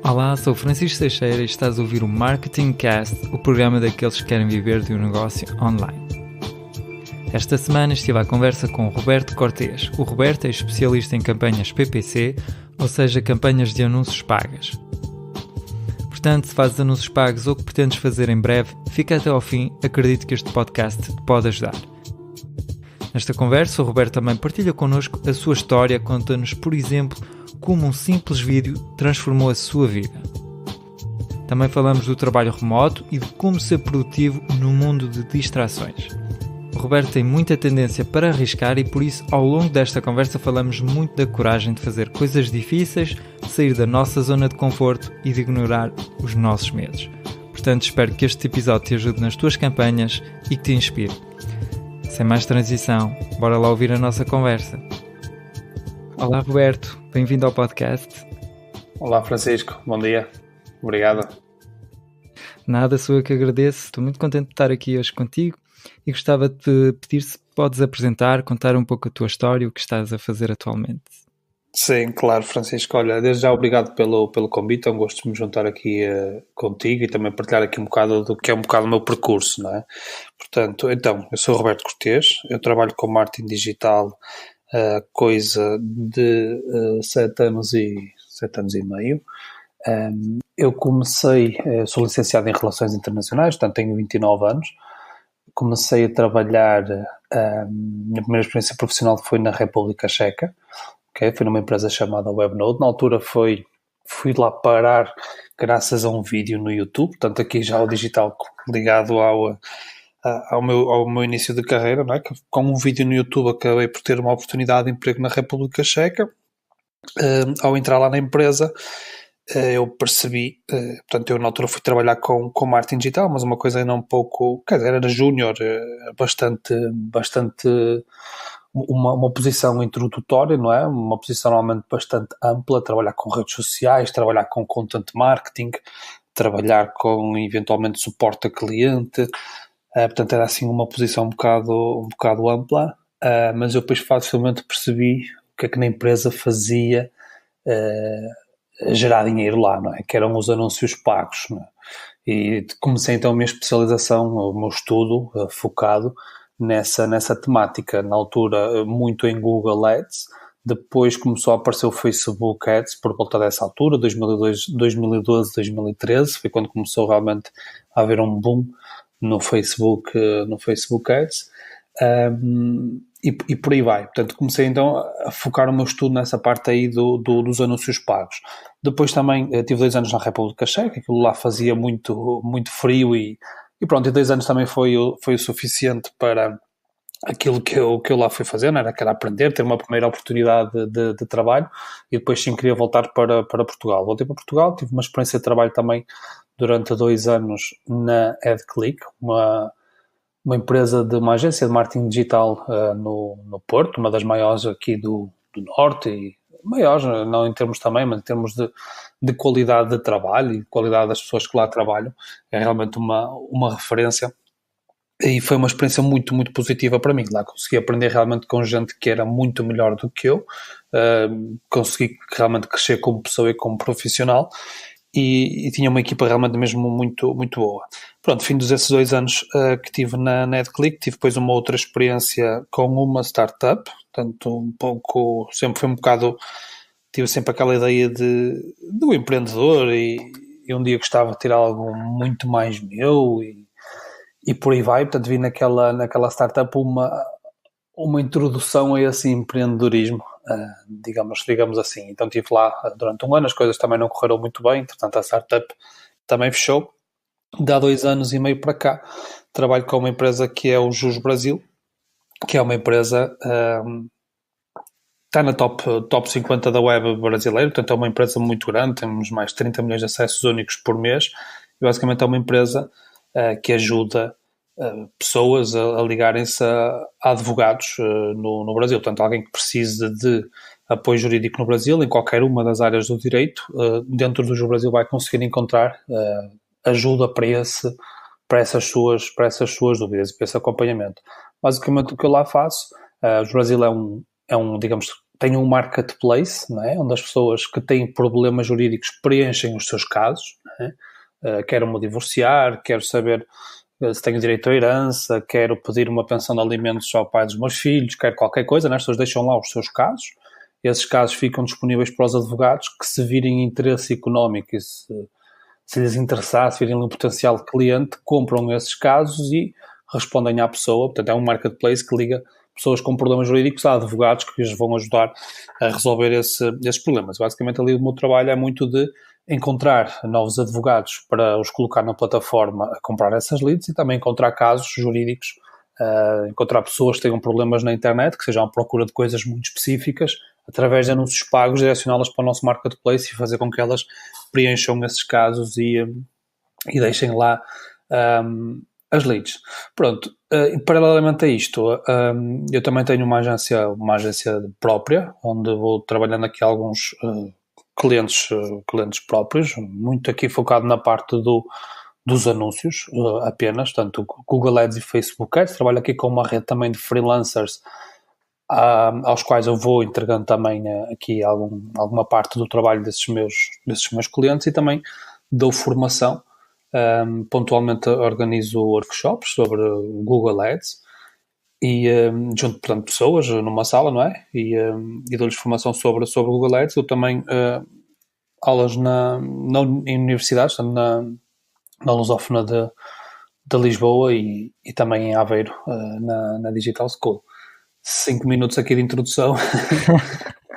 Olá, sou Francisco Teixeira e estás a ouvir o Marketing Cast, o programa daqueles que querem viver de um negócio online. Esta semana estive à conversa com o Roberto Cortês. O Roberto é especialista em campanhas PPC, ou seja, campanhas de anúncios pagas. Portanto, se fazes anúncios pagos ou que pretendes fazer em breve, fica até ao fim, acredito que este podcast te pode ajudar. Nesta conversa, o Roberto também partilha connosco a sua história, conta-nos, por exemplo, como um simples vídeo transformou a sua vida. Também falamos do trabalho remoto e de como ser produtivo no mundo de distrações. O Roberto tem muita tendência para arriscar e por isso, ao longo desta conversa, falamos muito da coragem de fazer coisas difíceis, de sair da nossa zona de conforto e de ignorar os nossos medos. Portanto, espero que este episódio te ajude nas tuas campanhas e que te inspire. Sem mais transição, bora lá ouvir a nossa conversa. Olá Roberto, bem-vindo ao podcast. Olá Francisco, bom dia, obrigado. Nada, sou eu que agradeço, estou muito contente de estar aqui hoje contigo e gostava de pedir se podes apresentar, contar um pouco a tua história, o que estás a fazer atualmente. Sim, claro Francisco, olha, desde já obrigado pelo convite, é um gosto de me juntar aqui contigo e também partilhar aqui um bocado do que é um bocado o meu percurso, não é? Portanto, então, eu sou o Roberto Cortês, eu trabalho com marketing digital coisa de 7 anos e meio. Eu comecei, sou licenciado em Relações Internacionais, portanto tenho 29 anos. Comecei a trabalhar, minha primeira experiência profissional foi na República Checa, okay? Foi numa empresa chamada Webnode. Na altura fui lá parar graças a um vídeo no YouTube, portanto aqui já o digital ligado ao meu início de carreira, não é? Com um vídeo no YouTube acabei por ter uma oportunidade de emprego na República Checa. Ao entrar lá na empresa, eu percebi, portanto eu na altura fui trabalhar com marketing digital, mas uma coisa ainda um pouco, quer dizer, era júnior, bastante uma posição introdutória, não é? Uma posição normalmente bastante ampla, trabalhar com redes sociais, trabalhar com content marketing, trabalhar com eventualmente suporte a cliente. Portanto era assim uma posição um bocado ampla, mas eu depois facilmente percebi o que é que na empresa fazia gerar dinheiro lá, não é? Que eram os anúncios pagos, não é? E comecei então a minha especialização, o meu estudo focado nessa temática, na altura muito em Google Ads. Depois começou a aparecer o Facebook Ads por volta dessa altura, 2012, 2013, foi quando começou realmente a haver um boom no Facebook Ads, e por aí vai. Portanto, comecei então a focar o meu estudo nessa parte aí dos anúncios pagos. Depois também tive 2 anos na República Checa, aquilo lá fazia muito, muito frio e pronto, e 2 anos também foi o suficiente para aquilo que eu lá fui fazer, não era? Que era aprender, ter uma primeira oportunidade de trabalho e depois sim queria voltar para Portugal. Voltei para Portugal, tive uma experiência de trabalho também durante 2 anos na AdClick, uma empresa de uma agência de marketing digital no Porto, uma das maiores aqui do Norte, e maiores, não em termos também, mas em termos de qualidade de trabalho e qualidade das pessoas que lá trabalham, é realmente uma referência. E foi uma experiência muito, muito positiva para mim. Lá consegui aprender realmente com gente que era muito melhor do que eu, consegui realmente crescer como pessoa e como profissional, e tinha uma equipa realmente mesmo muito, muito boa. Pronto, fim desses 2 anos que tive na AdClick, tive depois uma outra experiência com uma startup, portanto um pouco, sempre foi um bocado, tive sempre aquela ideia do empreendedor e um dia gostava de ter algo muito mais meu e por aí vai. Portanto vi naquela startup uma introdução a esse empreendedorismo, digamos assim. Então estive lá durante 1 ano, as coisas também não correram muito bem, portanto a startup também fechou. De há 2 anos e meio para cá, trabalho com uma empresa que é o Jus Brasil, que é uma empresa, está na top 50 da web brasileira, portanto é uma empresa muito grande, temos mais de 30 milhões de acessos únicos por mês, e basicamente é uma empresa que ajuda pessoas a ligarem-se a advogados no Brasil. Portanto, alguém que precise de apoio jurídico no Brasil, em qualquer uma das áreas do direito, dentro do Jus Brasil vai conseguir encontrar ajuda para essas suas dúvidas e para esse acompanhamento. Basicamente, o que eu lá faço, o Jus Brasil é um, digamos, tenho um marketplace, não é? Onde as pessoas que têm problemas jurídicos preenchem os seus casos, não é? Quero-me divorciar, quero saber se tenho direito à herança, quero pedir uma pensão de alimentos ao pai dos meus filhos, quero qualquer coisa, né? As pessoas deixam lá os seus casos, esses casos ficam disponíveis para os advogados que, se virem interesse económico e se lhes interessar, se virem um potencial cliente, compram esses casos e respondem à pessoa. Portanto, é um marketplace que liga pessoas com problemas jurídicos a advogados que lhes vão ajudar a resolver esses problemas. Basicamente, ali o meu trabalho é muito de encontrar novos advogados para os colocar na plataforma a comprar essas leads e também encontrar casos jurídicos, encontrar pessoas que tenham problemas na internet, que sejam à procura de coisas muito específicas, através de anúncios pagos, direcioná-las para o nosso marketplace e fazer com que elas preencham esses casos e deixem lá as leads. Pronto, paralelamente a isto, eu também tenho uma agência própria, onde vou trabalhando aqui alguns clientes próprios, muito aqui focado na parte dos anúncios apenas, tanto Google Ads e Facebook Ads. Trabalho aqui com uma rede também de freelancers aos quais eu vou entregando também aqui alguma parte do trabalho desses meus clientes, e também dou formação. Pontualmente organizo workshops sobre Google Ads e junto, portanto, pessoas numa sala, não é? E dou-lhes formação sobre Google Ads. Eu também aulas em universidades, na Lusófona de Lisboa e também em Aveiro, na Digital School. 5 minutos aqui de introdução.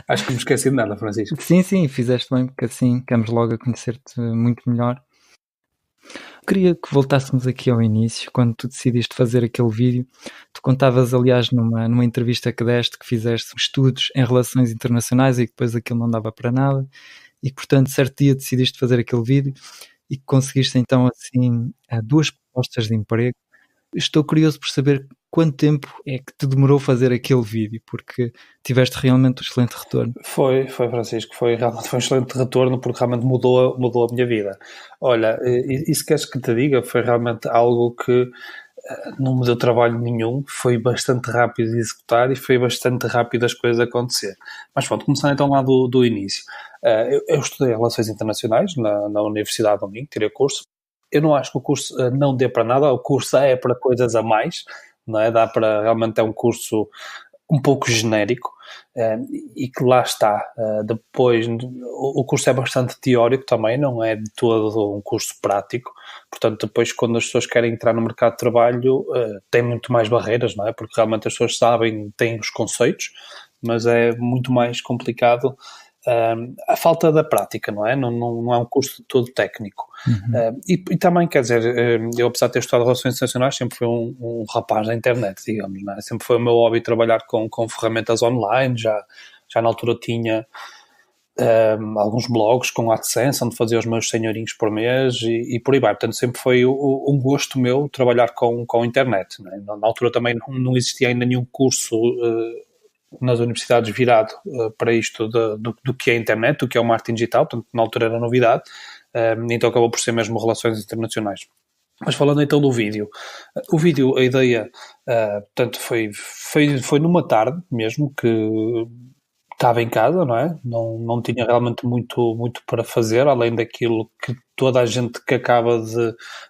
Acho que não me esqueci de nada, Francisco. Sim, fizeste bem, porque assim ficamos logo a conhecer-te muito melhor. Queria que voltássemos aqui ao início, quando tu decidiste fazer aquele vídeo. Tu contavas, aliás, numa entrevista que deste, que fizeste estudos em relações internacionais e que depois aquilo não dava para nada, e que, portanto, certo dia decidiste fazer aquele vídeo e que conseguiste então, assim, 2 propostas de emprego. Estou curioso por saber quanto tempo é que te demorou fazer aquele vídeo, porque tiveste realmente um excelente retorno. Foi, Francisco, realmente foi um excelente retorno, porque realmente mudou a minha vida. Olha, e se queres que te diga, foi realmente algo que não me deu trabalho nenhum, foi bastante rápido de executar e foi bastante rápido as coisas acontecer. Mas pronto, começando então lá do início. Eu estudei Relações Internacionais na Universidade do Minho, tirei curso. Eu não acho que o curso não dê para nada, o curso é para coisas a mais, não é? Dá para, realmente é um curso um pouco genérico, e que lá está. Depois, o curso é bastante teórico também, não é de todo um curso prático. Portanto, depois, quando as pessoas querem entrar no mercado de trabalho, tem muito mais barreiras, não é? Porque realmente as pessoas sabem, têm os conceitos, mas é muito mais complicado a falta da prática, não é? Não é um curso todo técnico. Uhum. E também, quer dizer, eu, apesar de ter estudado Relações Internacionais, sempre fui um rapaz da internet, digamos, não é? Sempre foi o meu hobby trabalhar com ferramentas online. Já na altura tinha alguns blogs com AdSense, onde fazia os meus senhorinhos por mês e por aí vai. Portanto, sempre foi um gosto meu trabalhar com a internet, não é? Na altura também não existia ainda nenhum curso nas universidades virado para isto do que é a internet, do que é o marketing digital. Portanto, na altura era novidade, então acabou por ser mesmo Relações Internacionais. Mas falando então do vídeo, o vídeo, a ideia, portanto, foi numa tarde mesmo, que estava em casa, não é? Não tinha realmente muito para fazer, além daquilo que toda a gente que acaba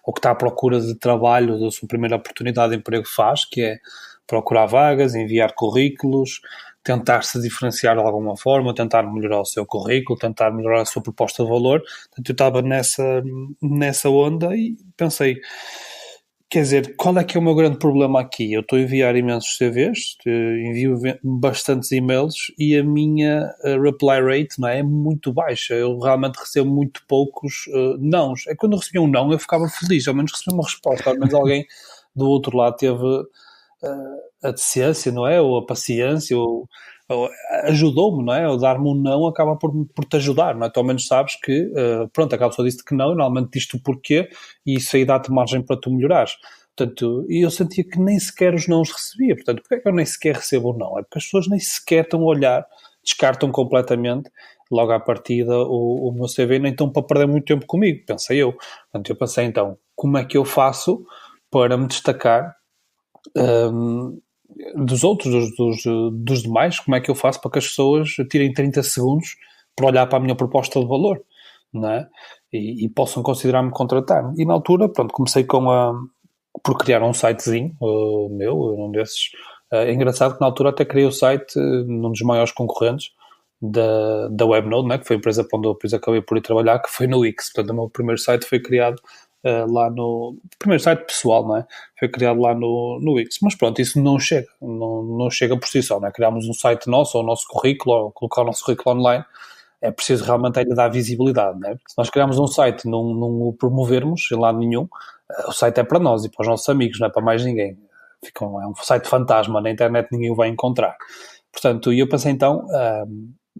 ou que está à procura de trabalho, da sua primeira oportunidade de emprego faz, que é procurar vagas, enviar currículos, tentar se diferenciar de alguma forma, tentar melhorar o seu currículo, tentar melhorar a sua proposta de valor. Portanto, eu estava nessa onda e pensei, quer dizer, qual é que é o meu grande problema aqui? Eu estou a enviar imensos CVs, envio bastantes e-mails e a minha reply rate, não é muito baixa. Eu realmente recebo muito poucos nãos. É quando eu recebia um não, eu ficava feliz, ao menos recebi uma resposta, ao menos alguém do outro lado teve a decência, não é? Ou a paciência, ou ajudou-me, não é? Ou dar-me um não acaba por te ajudar, não é? Tu ao menos sabes que, pronto, aquela pessoa disse que não, e normalmente diz-te o porquê, e isso aí dá-te margem para tu melhorares. Portanto, e eu sentia que nem sequer os nãos recebia. Portanto, porque é que eu nem sequer recebo o não? É porque as pessoas nem sequer estão a olhar, descartam completamente, logo à partida, o meu CV, nem estão para perder muito tempo comigo, pensei eu. Portanto, eu pensei, então, como é que eu faço para me destacar dos outros, dos demais, como é que eu faço para que as pessoas tirem 30 segundos para olhar para a minha proposta de valor, não é? E possam considerar-me contratar. E na altura, pronto, comecei por criar um sitezinho meu, um desses. É engraçado que na altura até criei o site num dos maiores concorrentes da Webnode, né, que foi a empresa para onde eu depois acabei por ir trabalhar, que foi no Wix. Portanto, o meu primeiro site foi criado lá no... O primeiro site pessoal, não é? Foi criado lá no Wix. Mas pronto, isso não chega. Não chega por si só, não é? Criámos um site nosso, ou o nosso currículo, ou colocar o nosso currículo online. É preciso realmente ainda dar visibilidade, não é? Se nós criarmos um site e não o promovermos em lado nenhum, o site é para nós e para os nossos amigos, não é para mais ninguém. É um site fantasma, na internet ninguém o vai encontrar. Portanto, eu pensei então,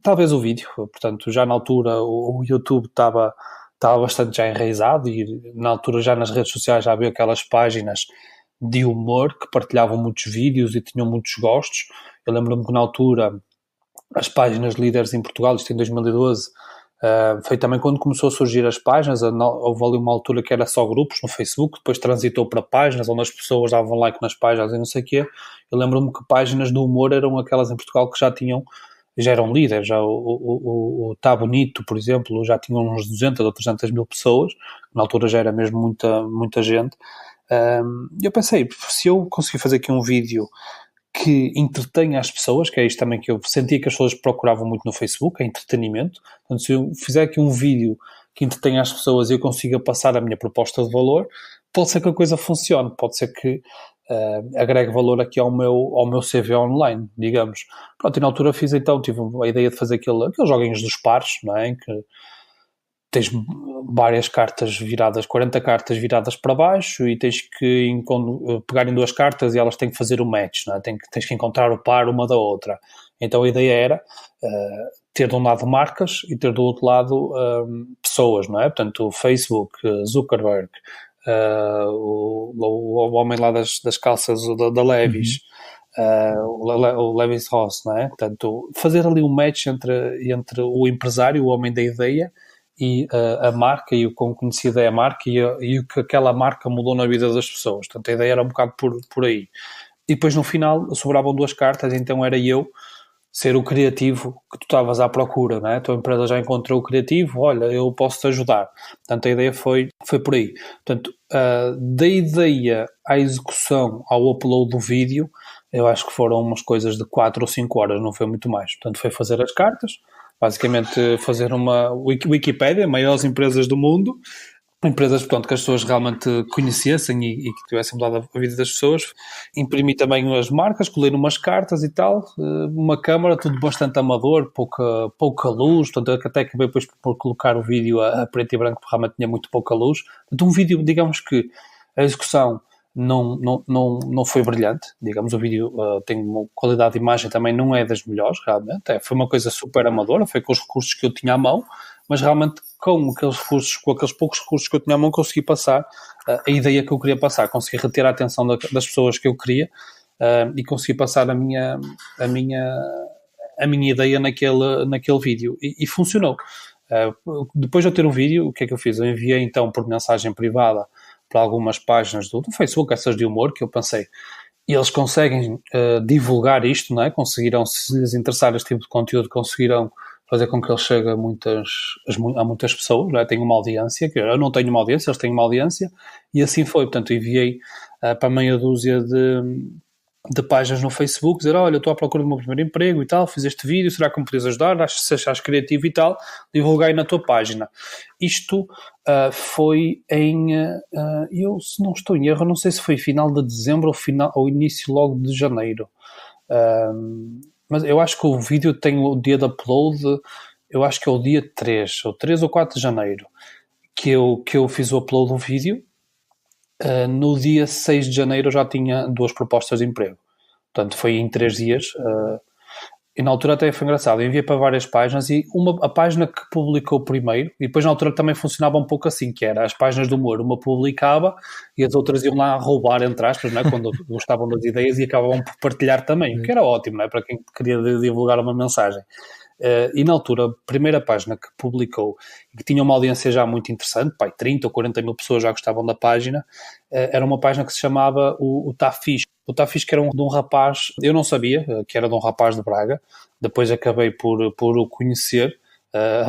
talvez o vídeo, portanto, já na altura o YouTube estava bastante já enraizado e na altura já nas redes sociais já havia aquelas páginas de humor que partilhavam muitos vídeos e tinham muitos gostos. Eu lembro-me que na altura as páginas líderes em Portugal, isto em 2012, foi também quando começou a surgir as páginas. Houve ali uma altura que era só grupos no Facebook, depois transitou para páginas onde as pessoas davam like nas páginas e não sei o quê. Eu lembro-me que páginas do humor eram aquelas em Portugal que já eram líderes. Já o Tá Bonito, por exemplo, já tinham uns 200 ou 300 mil pessoas, na altura já era mesmo muita gente. Eu pensei, se eu conseguir fazer aqui um vídeo que entretenha as pessoas, que é isto também que eu sentia que as pessoas procuravam muito no Facebook, é entretenimento. Portanto, se eu fizer aqui um vídeo que entretenha as pessoas e eu consiga passar a minha proposta de valor, pode ser que a coisa funcione, pode ser que agregue valor aqui ao meu CV online, digamos. Pronto, e na altura tive a ideia de fazer aqueles joguinhos dos pares, não é? Em que tens várias cartas viradas, 40 cartas viradas para baixo e tens que pegar em duas cartas e elas têm que fazer o match, não é? Tens que encontrar o par uma da outra. Então a ideia era ter de um lado marcas e ter do outro lado pessoas, não é? Portanto, o Facebook, Zuckerberg, o homem lá das calças da Levi's, o Levi Strauss, não é? Portanto, fazer ali um match entre o empresário, o homem da ideia, e a marca e o quão conhecida é a marca e o que aquela marca mudou na vida das pessoas. Portanto, a ideia era um bocado por aí. E depois no final sobravam duas cartas, então era eu ser o criativo que tu estavas à procura, não é? A tua empresa já encontrou o criativo, olha, eu posso te ajudar. Portanto, a ideia foi por aí. Portanto, da ideia à execução, ao upload do vídeo, eu acho que foram umas coisas de 4 ou 5 horas, não foi muito mais. Portanto, foi fazer as cartas, basicamente fazer uma Wikipédia, maiores empresas do mundo, empresas, portanto, que as pessoas realmente conhecessem e que tivessem mudado a vida das pessoas. Imprimi também as marcas, colei umas cartas e tal, uma câmara, tudo bastante amador, pouca luz, portanto, até acabei depois por colocar o vídeo a preto e branco, porque realmente tinha muito pouca luz. Portanto, um vídeo, digamos que a execução não foi brilhante, digamos, o vídeo tem uma qualidade de imagem também não é das melhores, realmente, foi uma coisa super amadora, foi com os recursos que eu tinha à mão, mas realmente com aqueles poucos recursos que eu tinha à mão consegui passar a ideia que eu queria passar, consegui reter a atenção das pessoas que eu queria e consegui passar a minha ideia naquele vídeo e funcionou. Depois de eu ter o vídeo, o que é que eu fiz? Eu enviei então por mensagem privada para algumas páginas do Facebook, essas de humor, que eu pensei, eles conseguem divulgar isto, não é? Conseguirão, se lhes interessar este tipo de conteúdo, conseguirão fazer com que ele chegue a muitas pessoas, não é? Tem uma audiência, que eu não tenho uma audiência, eles têm uma audiência, e assim foi. Portanto, enviei para meia dúzia de páginas no Facebook, dizer, olha, eu estou à procura do meu primeiro emprego e tal, fiz este vídeo, será que me podes ajudar? Se achares criativo e tal, divulguei na tua página. Isto foi eu, se não estou em erro, não sei se foi final de dezembro ou início logo de janeiro. Mas eu acho que o vídeo tem o dia de upload, eu acho que é o dia 3 ou 4 de janeiro, que eu fiz o upload do vídeo. No dia 6 de janeiro eu já tinha 2 propostas de emprego. Portanto, foi em 3 dias. E na altura até foi engraçado. Eu enviei para várias páginas e a página que publicou primeiro, e depois na altura também funcionava um pouco assim, que era as páginas do humor. Uma publicava e as outras iam lá a roubar, entre aspas, não é? Quando gostavam das ideias e acabavam por partilhar também, o que era ótimo, não é? Para quem queria divulgar uma mensagem. E na altura, a primeira página que publicou, e que tinha uma audiência já muito interessante, 30 ou 40 mil pessoas já gostavam da página, era uma página que se chamava o Tá Fixe. O Tá Fixe, que era de um rapaz, eu não sabia que era de um rapaz de Braga, depois acabei por o conhecer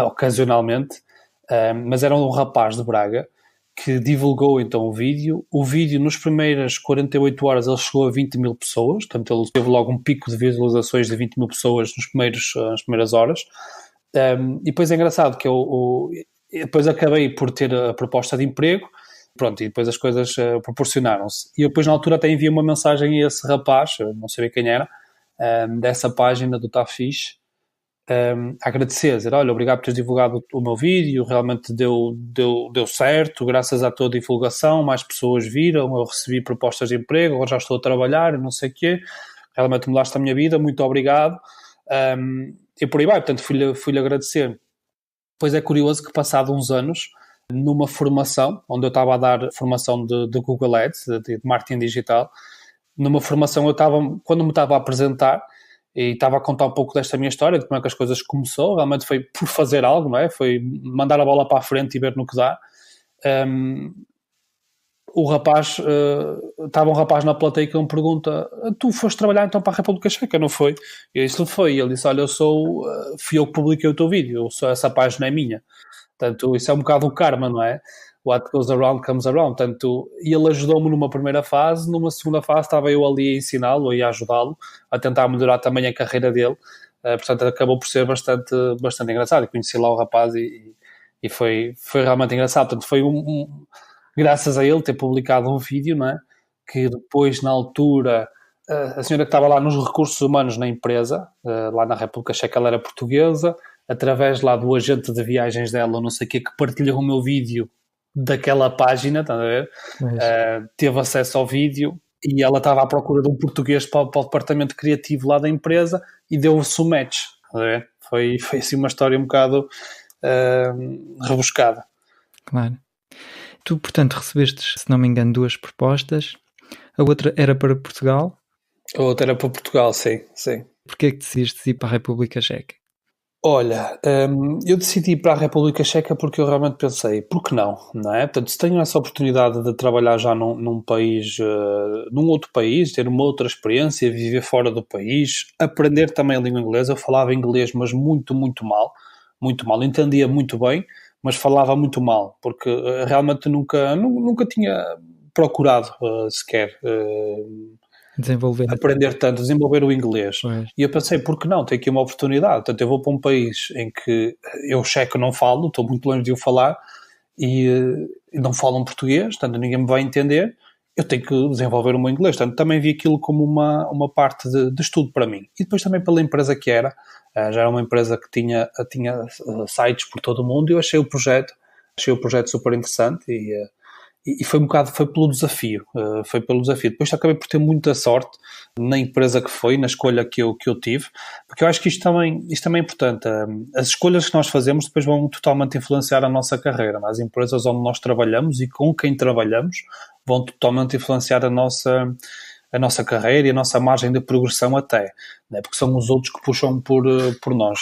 ocasionalmente, mas era um rapaz de Braga que divulgou então o vídeo. O vídeo, nas primeiras 48 horas, ele chegou a 20 mil pessoas, portanto ele teve logo um pico de visualizações de 20 mil pessoas nas primeiras horas. E depois é engraçado que depois acabei por ter a proposta de emprego, pronto, e depois as coisas proporcionaram-se. E eu depois na altura até enviei uma mensagem a esse rapaz, não sabia quem era, dessa página do Tá Fixe, a agradecer, dizer, olha, obrigado por teres divulgado o meu vídeo, realmente deu certo, graças à tua divulgação, mais pessoas viram, eu recebi propostas de emprego, agora já estou a trabalhar, não sei o quê, realmente mudaste a minha vida, muito obrigado, e por aí vai, portanto fui-lhe agradecer. Depois é curioso que passado uns anos, numa formação, onde eu estava a dar formação de Google Ads, de marketing digital, numa formação quando me estava a apresentar, e estava a contar um pouco desta minha história, de como é que as coisas começou, realmente foi por fazer algo, não é? Foi mandar a bola para a frente e ver no que dá. O rapaz, estava um rapaz na plateia que me pergunta, tu foste trabalhar então para a República Checa, não foi? Eu disse, foi. Ele disse, olha, fui eu que publiquei o teu vídeo, essa página é minha. Portanto, isso é um bocado o karma, não é? What goes around comes around. Portanto, e ele ajudou-me numa primeira fase, numa segunda fase estava eu ali a ensiná-lo e a ajudá-lo, a tentar melhorar também a carreira dele. Portanto, acabou por ser bastante engraçado. Eu conheci lá o rapaz e foi realmente engraçado. Portanto, foi graças a ele ter publicado um vídeo, não é? Que depois, na altura, a senhora que estava lá nos recursos humanos na empresa, lá na República Checa, ela era portuguesa, através lá do agente de viagens dela, não sei o quê, que partilhou o meu vídeo daquela página, está a ver? Teve acesso ao vídeo e ela estava à procura de um português para o departamento criativo lá da empresa e deu-se o match, está a ver? Foi assim uma história um bocado rebuscada. Claro. Tu, portanto, recebeste, se não me engano, 2 propostas. A outra era para Portugal? A outra era para Portugal, sim. Porquê é que decidiste ir para a República Checa? Olha, eu decidi ir para a República Checa porque eu realmente pensei, por que não, não é? Portanto, se tenho essa oportunidade de trabalhar já num país, num outro país, ter uma outra experiência, viver fora do país, aprender também a língua inglesa. Eu falava inglês, mas muito, muito mal, entendia muito bem, mas falava muito mal, porque realmente nunca tinha procurado sequer desenvolver o inglês. Pois. E eu pensei, por que não? Tenho aqui uma oportunidade. Portanto, eu vou para um país em que eu checo não falo, estou muito longe de o falar, e não falam português, portanto ninguém me vai entender, eu tenho que desenvolver o meu inglês. Portanto, também vi aquilo como uma parte de estudo para mim. E depois também pela empresa que era, já era uma empresa que tinha sites por todo o mundo, e eu achei o projeto super interessante e foi pelo desafio, Depois acabei por ter muita sorte na empresa que foi, na escolha que eu tive, porque eu acho que isto também é importante. As escolhas que nós fazemos depois vão totalmente influenciar a nossa carreira. As empresas onde nós trabalhamos e com quem trabalhamos vão totalmente influenciar a nossa carreira e a nossa margem de progressão até, né? Porque são os outros que puxam por nós,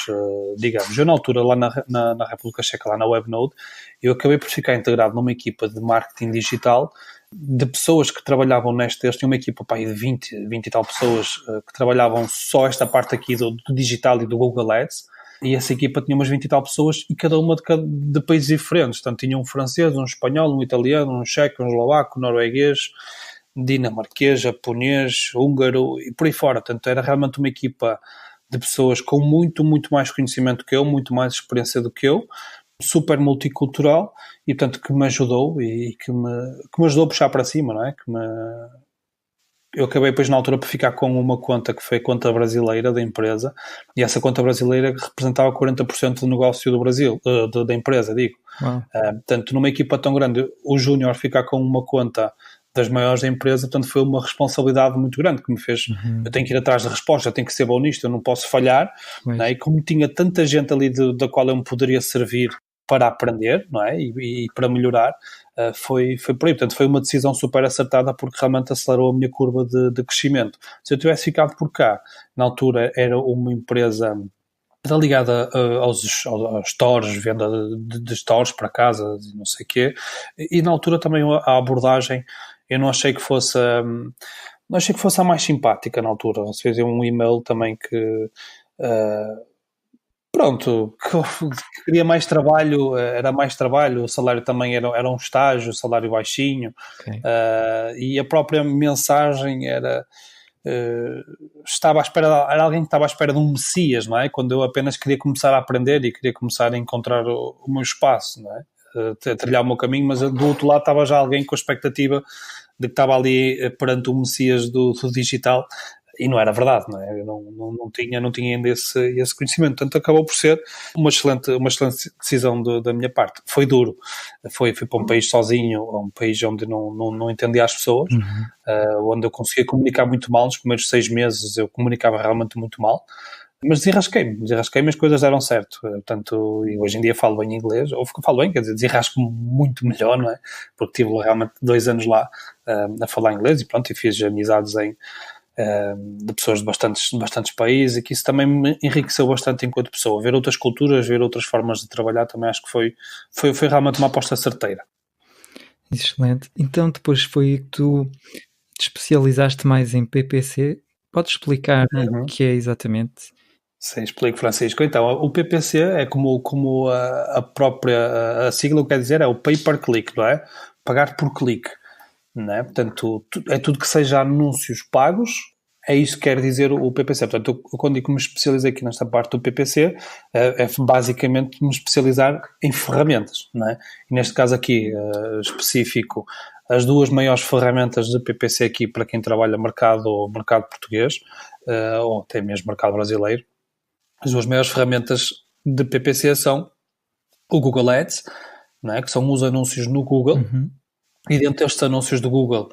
digamos. Eu na altura lá na República Checa, lá na Webnode, eu acabei por ficar integrado numa equipa de marketing digital de pessoas que trabalhavam eles tinham uma equipa de 20 e tal pessoas que trabalhavam só esta parte aqui do digital e do Google Ads, e essa equipa tinha umas 20 e tal pessoas e cada uma de países diferentes. Portanto, tinha um francês, um espanhol, um italiano, um checo, um eslovaco, um norueguês, dinamarquês, japonês, húngaro e por aí fora. Portanto, era realmente uma equipa de pessoas com muito, muito mais conhecimento que eu, muito mais experiência do que eu, super multicultural, e portanto que me ajudou e que me ajudou a puxar para cima, não é? Eu acabei depois na altura por ficar com uma conta que foi a conta brasileira da empresa, e essa conta brasileira representava 40% do negócio do Brasil, da empresa, digo. Portanto, numa equipa tão grande, o júnior ficar com uma conta das maiores da empresa, portanto foi uma responsabilidade muito grande que me fez, eu tenho que ir atrás da resposta, eu tenho que ser bom nisto, eu não posso falhar, não é? E como tinha tanta gente ali da qual eu me poderia servir para aprender, não é? E para melhorar, foi por aí. Portanto, foi uma decisão super acertada porque realmente acelerou a minha curva de crescimento. Se eu tivesse ficado por cá, na altura era uma empresa Está ligada aos stores, venda de stores para casa e não sei o quê. E na altura também a abordagem, eu não achei que fosse a mais simpática na altura. Às vezes um e-mail também que pronto, que queria mais trabalho, era mais trabalho, o salário também era um estágio, o salário baixinho, Ok. e a própria mensagem era estava à espera, era alguém que estava à espera de um Messias, não é? Quando eu apenas queria começar a aprender e queria começar a encontrar o meu espaço, não é? A trilhar o meu caminho, mas do outro lado estava já alguém com a expectativa de que estava ali perante o Messias do digital, e não era verdade, não é? Eu não tinha ainda esse conhecimento, portanto acabou por ser uma excelente decisão da minha parte. Foi duro, fui para um país sozinho, um país onde não entendia as pessoas, onde eu conseguia comunicar muito mal. Nos primeiros 6 meses eu comunicava realmente muito mal, mas desenrasquei-me, as coisas deram certo, portanto, e hoje em dia falo bem inglês, ou falo bem, quer dizer, desenrasco-me muito melhor, não é? Porque tive realmente 2 anos lá a falar inglês e pronto, e fiz amizades de pessoas de bastantes países, e que isso também me enriqueceu bastante enquanto pessoa. Ver outras culturas, ver outras formas de trabalhar, também acho que foi realmente uma aposta certeira. Excelente. Então depois foi que tu te especializaste mais em PPC. Podes explicar o que é exatamente? Sim, explico, Francisco. Então, o PPC é como a própria a sigla quer dizer, é o pay per click, não é? Pagar por clique, não é? Portanto, é tudo que seja anúncios pagos, é isso que quer dizer o PPC. Portanto, eu quando digo que me especializei aqui nesta parte do PPC, é basicamente me especializar em ferramentas, não é? E neste caso aqui, específico, as 2 maiores ferramentas de PPC aqui para quem trabalha mercado português, ou até mesmo mercado brasileiro, as 2 maiores ferramentas de PPC são o Google Ads, não é? Que são os anúncios no Google, e dentro destes anúncios do Google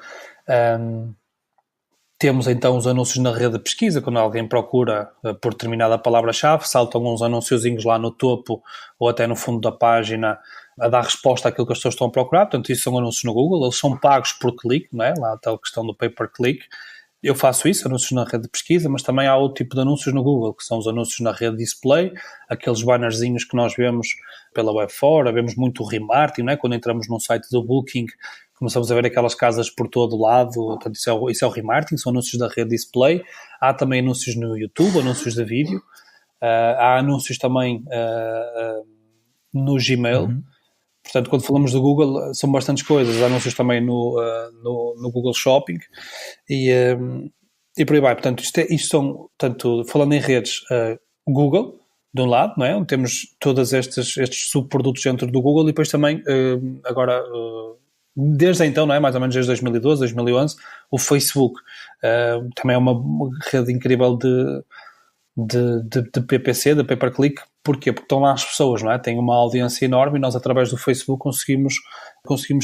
temos então os anúncios na rede de pesquisa. Quando alguém procura por determinada palavra-chave, saltam uns anunciozinhos lá no topo ou até no fundo da página a dar resposta àquilo que as pessoas estão a procurar. Portanto, isso são anúncios no Google, eles são pagos por clique, não é? Lá está a questão do pay per click. Eu faço isso, anúncios na rede de pesquisa, mas também há outro tipo de anúncios no Google, que são os anúncios na rede display, aqueles bannerzinhos que nós vemos pela web fora, vemos muito o remarketing, não é? Quando entramos num site do Booking, começamos a ver aquelas casas por todo lado, portanto isso é o remarketing, são anúncios da rede display. Há também anúncios no YouTube, anúncios de vídeo, há anúncios também no Gmail. Portanto, quando falamos do Google, são bastantes coisas. Há anúncios também no Google Shopping e por aí vai. Portanto, isto são, tanto falando em redes, Google, de um lado, não é? Onde temos todos estes subprodutos dentro do Google, e depois também, agora, desde então, não é? Mais ou menos desde 2012, 2011, o Facebook. Também é uma rede incrível de PPC, de pay-per-click. Porquê? Porque estão lá as pessoas, não é? Tem uma audiência enorme e nós, através do Facebook, conseguimos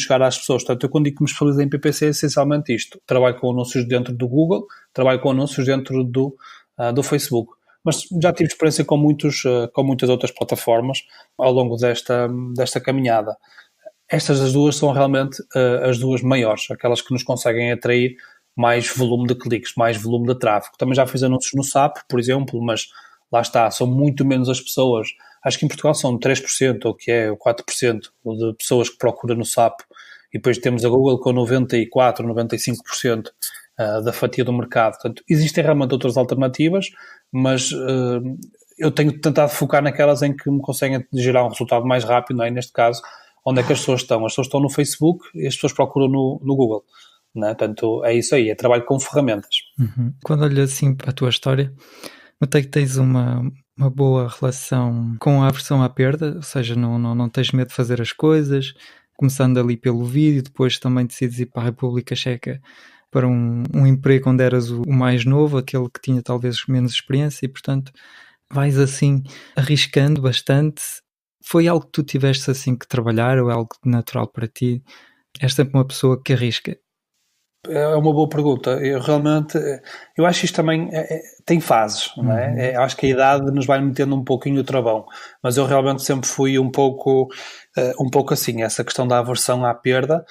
chegar às pessoas. Portanto, eu quando digo que me especializo em PPC, é essencialmente isto. Trabalho com anúncios dentro do Google, trabalho com anúncios dentro do Facebook. Mas já tive experiência com muitas outras plataformas ao longo desta caminhada. Estas as duas são realmente as 2 maiores, aquelas que nos conseguem atrair mais volume de cliques, mais volume de tráfego. Também já fiz anúncios no SAP, por exemplo, mas lá está, são muito menos as pessoas. Acho que em Portugal são 3%, ou que é 4% de pessoas que procuram no SAP, e depois temos a Google com 94%, 95% da fatia do mercado. Portanto, existem realmente outras alternativas, mas eu tenho tentado focar naquelas em que me conseguem gerar um resultado mais rápido, não é? Neste caso, onde é que as pessoas estão? As pessoas estão no Facebook e as pessoas procuram no Google. Não é? Portanto, é isso aí, é trabalho com ferramentas. Quando olho assim para a tua história, notei que tens uma boa relação com a aversão à perda, ou seja, não tens medo de fazer as coisas, começando ali pelo vídeo, depois também decides ir para a República Checa para um emprego onde eras o mais novo, aquele que tinha talvez menos experiência, e portanto vais assim arriscando bastante. Foi algo que tu tiveste assim que trabalhar, ou é algo natural para ti? És sempre uma pessoa que arrisca? É uma boa pergunta. Eu realmente, eu acho que isto também tem fases, não é? Acho que a idade nos vai metendo um pouquinho o travão, mas eu realmente sempre fui um pouco assim, essa questão da aversão à perda,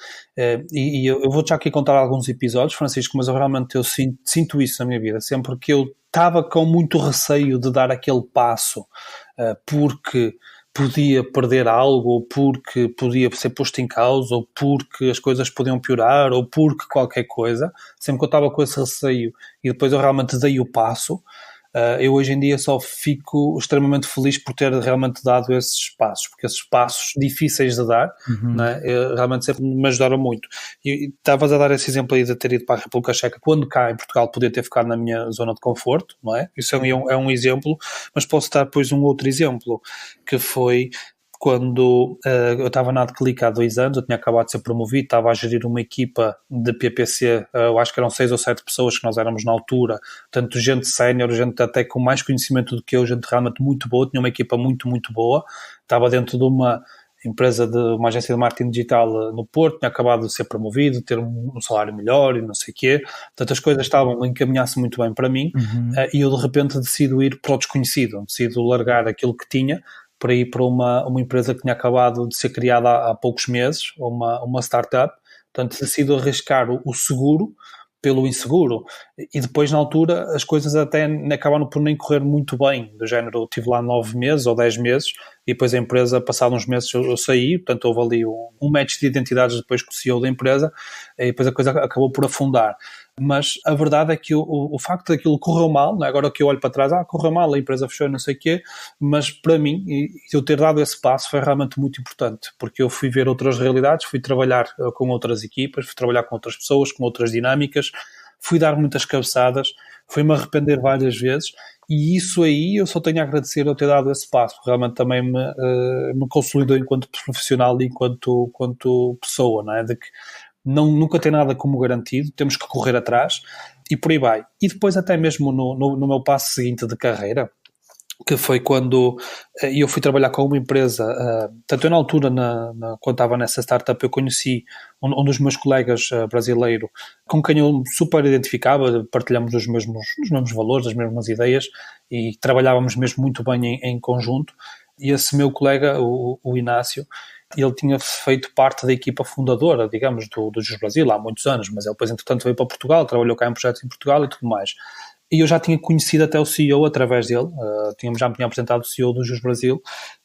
e eu vou-te já aqui contar alguns episódios, Francisco, mas eu realmente sinto isso na minha vida, sempre que eu estava com muito receio de dar aquele passo, porque podia perder algo, ou porque podia ser posto em causa, ou porque as coisas podiam piorar, ou porque qualquer coisa. Sempre que eu estava com esse receio e depois eu realmente dei o passo, eu hoje em dia só fico extremamente feliz por ter realmente dado esses passos, porque esses passos difíceis de dar, né, realmente sempre me ajudaram muito. E estavas a dar esse exemplo aí de ter ido para a República Checa, quando cá em Portugal podia ter ficado na minha zona de conforto, não é? Isso é um exemplo, mas posso dar depois um outro exemplo, que foi quando eu estava na Adclick há 2 anos, eu tinha acabado de ser promovido, estava a gerir uma equipa de PPC, eu acho que eram 6 ou 7 pessoas que nós éramos na altura, tanto gente sénior, gente até com mais conhecimento do que eu, gente realmente muito boa, tinha uma equipa muito, muito boa, estava dentro de uma empresa de uma agência de marketing digital no Porto, tinha acabado de ser promovido, ter um salário melhor e não sei o quê, portanto as coisas estavam a encaminhar-se muito bem para mim, e eu de repente decido ir para o desconhecido, decido largar aquilo que tinha, para ir para uma empresa que tinha acabado de ser criada há poucos meses, uma startup, portanto decido arriscar o seguro pelo inseguro, e depois na altura as coisas até acabaram por nem correr muito bem, do género, eu estive lá 9 meses ou 10 meses, e depois a empresa, passados uns meses eu saí, portanto houve ali um match de identidades depois com o CEO da empresa, e depois a coisa acabou por afundar. Mas a verdade é que o facto daquilo correu mal, não é? Agora que eu olho para trás, correu mal, a empresa fechou, não sei o quê, mas para mim, eu ter dado esse passo foi realmente muito importante, porque eu fui ver outras realidades, fui trabalhar com outras equipas, fui trabalhar com outras pessoas, com outras dinâmicas, fui dar muitas cabeçadas, fui-me arrepender várias vezes, e isso aí eu só tenho a agradecer eu ter dado esse passo, realmente também me consolidou enquanto profissional e enquanto pessoa, não é? De que nunca tem nada como garantido, temos que correr atrás e por aí vai. E depois até mesmo no meu passo seguinte de carreira, que foi quando eu fui trabalhar com uma empresa, tanto eu na altura, quando estava nessa startup, eu conheci um dos meus colegas brasileiro, com quem eu super identificava, partilhamos os mesmos valores, as mesmas ideias, e trabalhávamos mesmo muito bem em conjunto, e esse meu colega, o Inácio, ele tinha feito parte da equipa fundadora, digamos, do Jus Brasil há muitos anos, mas ele depois, entretanto, veio para Portugal, trabalhou cá em projetos em Portugal e tudo mais. E eu já tinha conhecido até o CEO através dele, já me tinha apresentado o CEO do Jus Brasil,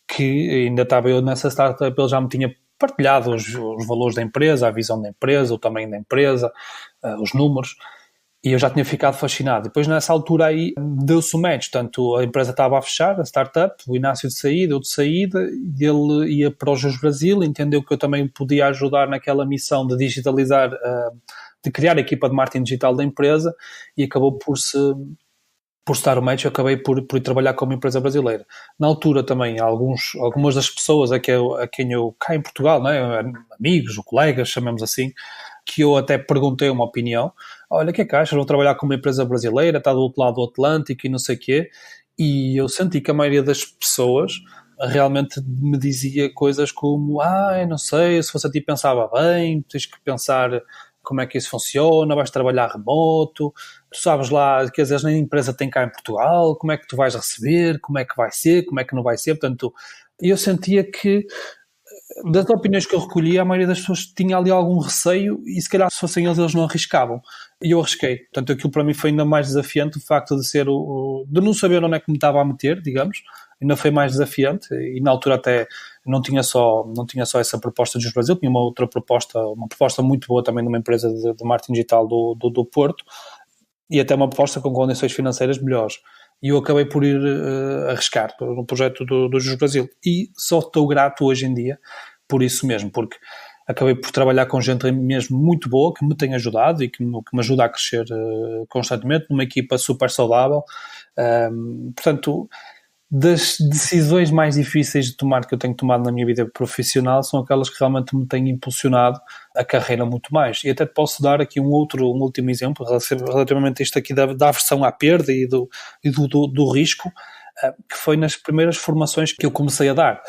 que ainda estava eu nessa startup, ele já me tinha partilhado os valores da empresa, a visão da empresa, o tamanho da empresa, os números, e eu já tinha ficado fascinado. Depois, nessa altura aí, deu-se o match. Portanto, a empresa estava a fechar, a startup, o Inácio de saída, eu de saída, e ele ia para o Jus Brasil, entendeu que eu também podia ajudar naquela missão de digitalizar, de criar a equipa de marketing digital da empresa, e acabou por estar o match, eu acabei por ir trabalhar com uma empresa brasileira. Na altura também, algumas das pessoas a quem eu, cá em Portugal, não é? Amigos ou colegas, chamemos assim, que eu até perguntei uma opinião, olha, o que é que achas? Vou trabalhar com uma empresa brasileira, está do outro lado do Atlântico e não sei o quê, e eu senti que a maioria das pessoas realmente me dizia coisas como, eu não sei, se fosse a ti pensava bem, tens que pensar como é que isso funciona, vais trabalhar remoto, tu sabes lá, quer dizer, nem a empresa tem cá em Portugal, como é que tu vais receber, como é que vai ser, como é que não vai ser, portanto, eu sentia que das opiniões que eu recolhi, a maioria das pessoas tinha ali algum receio e se calhar se fossem eles não arriscavam. E eu arrisquei. Portanto, aquilo para mim foi ainda mais desafiante, o facto de ser de não saber onde é que me estava a meter, digamos, ainda foi mais desafiante e na altura até não tinha só essa proposta do Brasil, tinha uma proposta muito boa também de uma empresa de marketing digital do Porto e até uma proposta com condições financeiras melhores. E eu acabei por ir arriscar no projeto do Jus Brasil. E só estou grato hoje em dia por isso mesmo, porque acabei por trabalhar com gente mesmo muito boa, que me tem ajudado e que me ajuda a crescer constantemente, numa equipa super saudável. Portanto, das decisões mais difíceis de tomar que eu tenho tomado na minha vida profissional são aquelas que realmente me têm impulsionado a carreira muito mais. E até te posso dar aqui um último exemplo relativamente a isto aqui da aversão à perda e do risco, que foi nas primeiras formações que eu comecei a dar.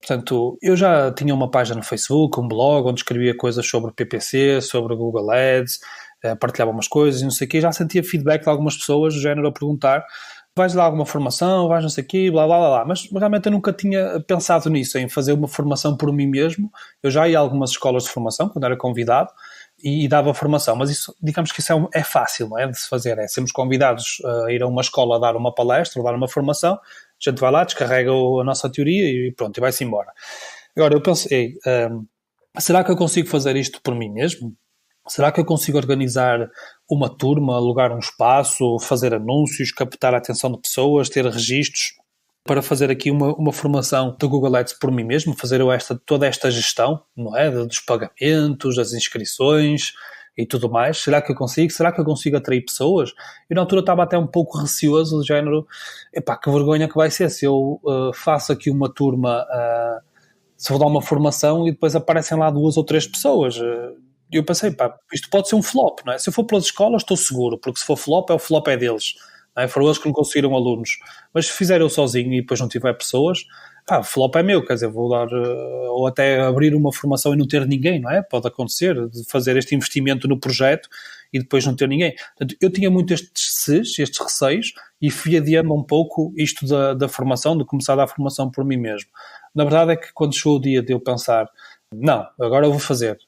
Portanto, eu já tinha uma página no Facebook, um blog, onde escrevia coisas sobre PPC, sobre Google Ads, partilhava umas coisas e não sei o quê. Já sentia feedback de algumas pessoas, do género a perguntar: vais dar alguma formação, vais não sei o quê, blá, blá, blá, blá. Mas realmente eu nunca tinha pensado nisso, em fazer uma formação por mim mesmo. Eu já ia a algumas escolas de formação, quando era convidado, e dava formação. Mas isso, digamos que isso é fácil, não é, de se fazer. É sermos convidados a ir a uma escola a dar uma palestra, ou dar uma formação. A gente vai lá, descarrega a nossa teoria e pronto, e vai-se embora. Agora, eu pensei, será que eu consigo fazer isto por mim mesmo? Será que eu consigo organizar uma turma, alugar um espaço, fazer anúncios, captar a atenção de pessoas, ter registros para fazer aqui uma formação do Google Ads por mim mesmo, fazer toda esta gestão, não é? Dos pagamentos, das inscrições e tudo mais. Será que eu consigo? Será que eu consigo atrair pessoas? E na altura estava até um pouco receoso, do género, epá, que vergonha que vai ser se eu faço aqui uma turma, se vou dar uma formação e depois aparecem lá 2 ou 3 pessoas. E eu pensei, pá, isto pode ser um flop, não é? Se eu for pelas escolas estou seguro, porque se for flop, o flop é deles. Não é? Foram eles que não conseguiram alunos. Mas se fizer eu sozinho e depois não tiver pessoas, pá, o flop é meu, quer dizer, vou dar, ou até abrir uma formação e não ter ninguém, não é? Pode acontecer, de fazer este investimento no projeto e depois não ter ninguém. Portanto, eu tinha muito estes receios e fui adiando um pouco isto da formação, de começar a dar formação por mim mesmo. Na verdade é que quando chegou o dia de eu pensar, não, agora eu vou fazer,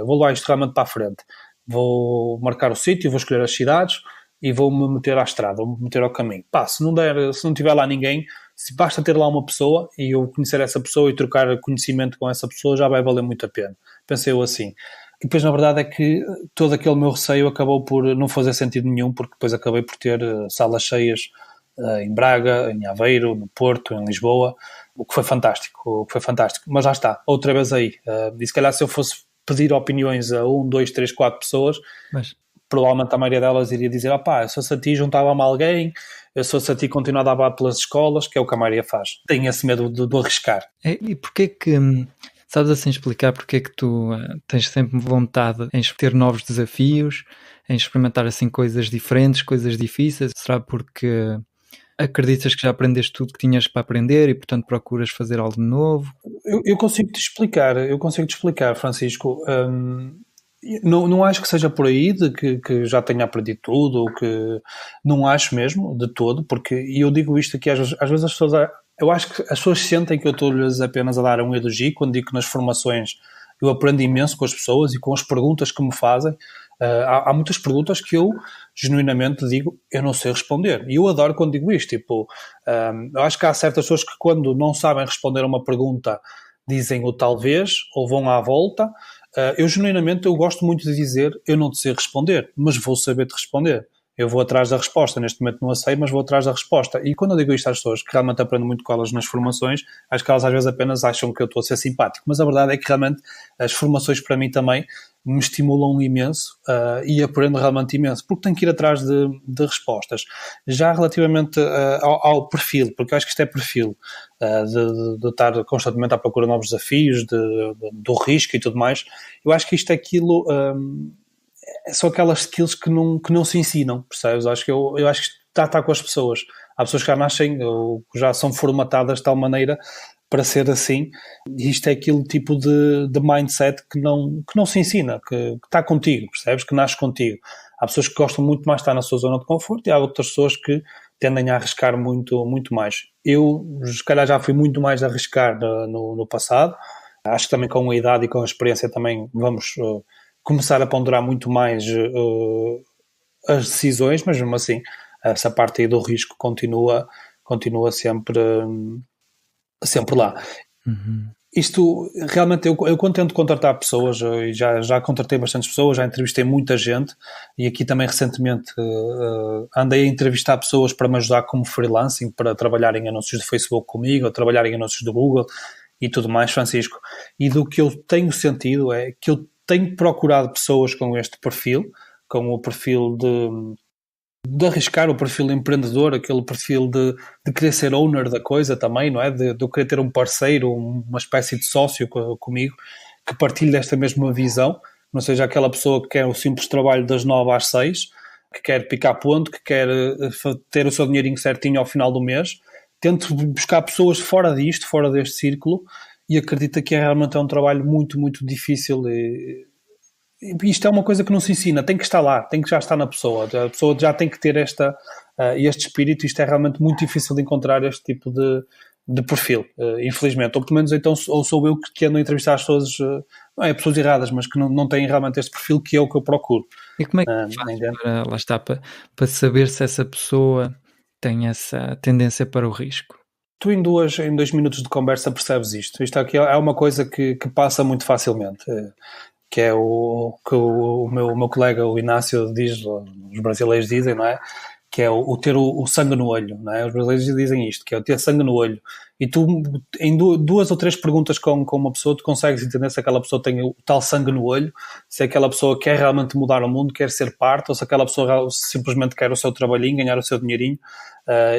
vou levar isto realmente para a frente, vou marcar o sítio, vou escolher as cidades e vou-me meter à estrada, vou-me meter ao caminho. Pá, se não tiver lá ninguém, se basta ter lá uma pessoa e eu conhecer essa pessoa e trocar conhecimento com essa pessoa, já vai valer muito a pena. Pensei eu assim. E depois, na verdade, é que todo aquele meu receio acabou por não fazer sentido nenhum, porque depois acabei por ter salas cheias em Braga, em Aveiro, no Porto, em Lisboa, o que foi fantástico, mas já está, outra vez aí, e se calhar se eu fosse pedir opiniões a 1, 2, 3, 4 pessoas, provavelmente a maioria delas iria dizer, se fosse a ti juntava-me a alguém, se fosse a ti continuar a dar pelas escolas, que é o que a maioria faz. Tenho esse medo de arriscar. E porquê que, sabes assim explicar porquê que tu tens sempre vontade em ter novos desafios, em experimentar assim coisas diferentes, coisas difíceis? Será porque acreditas que já aprendeste tudo que tinhas para aprender e, portanto, procuras fazer algo novo? Eu consigo-te explicar, Francisco. Não acho que seja por aí de que já tenha aprendido tudo, ou que não acho mesmo, de todo, porque, e eu digo isto aqui, às vezes as pessoas, eu acho que as pessoas sentem que eu estou-lhes apenas a dar um elogio quando digo que nas formações eu aprendo imenso com as pessoas e com as perguntas que me fazem. Há muitas perguntas que eu genuinamente digo, eu não sei responder. E eu adoro quando digo isto. Tipo, eu acho que há certas pessoas que quando não sabem responder a uma pergunta dizem o talvez ou vão à volta. Eu genuinamente eu gosto muito de dizer eu não te sei responder, mas vou saber te responder. Eu vou atrás da resposta, neste momento não a sei, mas vou atrás da resposta. E quando eu digo isto às pessoas, que realmente aprendo muito com elas nas formações, acho que elas às vezes apenas acham que eu estou a ser simpático, mas a verdade é que realmente as formações para mim também me estimulam imenso e aprendo realmente imenso, porque tenho que ir atrás de respostas. Já relativamente ao perfil, porque eu acho que isto é perfil, de estar constantemente à procura de novos desafios, do risco e tudo mais, eu acho que isto é aquilo... são aquelas skills que não se ensinam, percebes? Eu acho que está com as pessoas. Há pessoas que já nascem ou que já são formatadas de tal maneira para ser assim, e isto é aquele tipo de mindset que não se ensina, que está contigo, percebes? Que nasce contigo. Há pessoas que gostam muito mais de estar na sua zona de conforto e há outras pessoas que tendem a arriscar muito, muito mais. Eu, se calhar, já fui muito mais a arriscar no passado. Acho que também com a idade e com a experiência também vamos... começar a ponderar muito mais as decisões, mas mesmo assim essa parte aí do risco continua sempre lá. Uhum. Isto, realmente, eu quando tento contratar pessoas, e já contratei bastantes pessoas, já entrevistei muita gente, e aqui também recentemente andei a entrevistar pessoas para me ajudar como freelancing, para trabalhar em anúncios de Facebook comigo, ou trabalhar em anúncios do Google e tudo mais, Francisco. E do que eu tenho sentido é que eu tenho procurado pessoas com este perfil, com o perfil de arriscar, o perfil empreendedor, aquele perfil de querer ser owner da coisa também, não é? De querer ter um parceiro, uma espécie de sócio comigo, que partilhe desta mesma visão, não seja aquela pessoa que quer o simples trabalho das 9 às 6, que quer picar ponto, que quer ter o seu dinheirinho certinho ao final do mês. Tento buscar pessoas fora disto, fora deste círculo, e acredita que realmente é um trabalho muito, muito difícil. Isto é uma coisa que não se ensina, tem que estar lá, tem que já estar na pessoa, a pessoa já tem que ter este espírito. Isto é realmente muito difícil de encontrar este tipo de perfil, infelizmente, ou pelo menos então ou sou eu que ando a entrevistar as pessoas, não é pessoas erradas, mas que não têm realmente este perfil que é o que eu procuro. E como é que fazes para, lá está, para saber se essa pessoa tem essa tendência para o risco? Tu em 2 minutos de conversa percebes isto. Isto aqui é uma coisa que passa muito facilmente, que é o que o meu colega, o Inácio, diz, os brasileiros dizem, não é? Que é o ter o sangue no olho, não é? Os brasileiros dizem isto, que é o ter sangue no olho. E tu, em 2 ou 3 perguntas com uma pessoa, tu consegues entender se aquela pessoa tem o tal sangue no olho, se aquela pessoa quer realmente mudar o mundo, quer ser parte, ou se aquela pessoa simplesmente quer o seu trabalhinho, ganhar o seu dinheirinho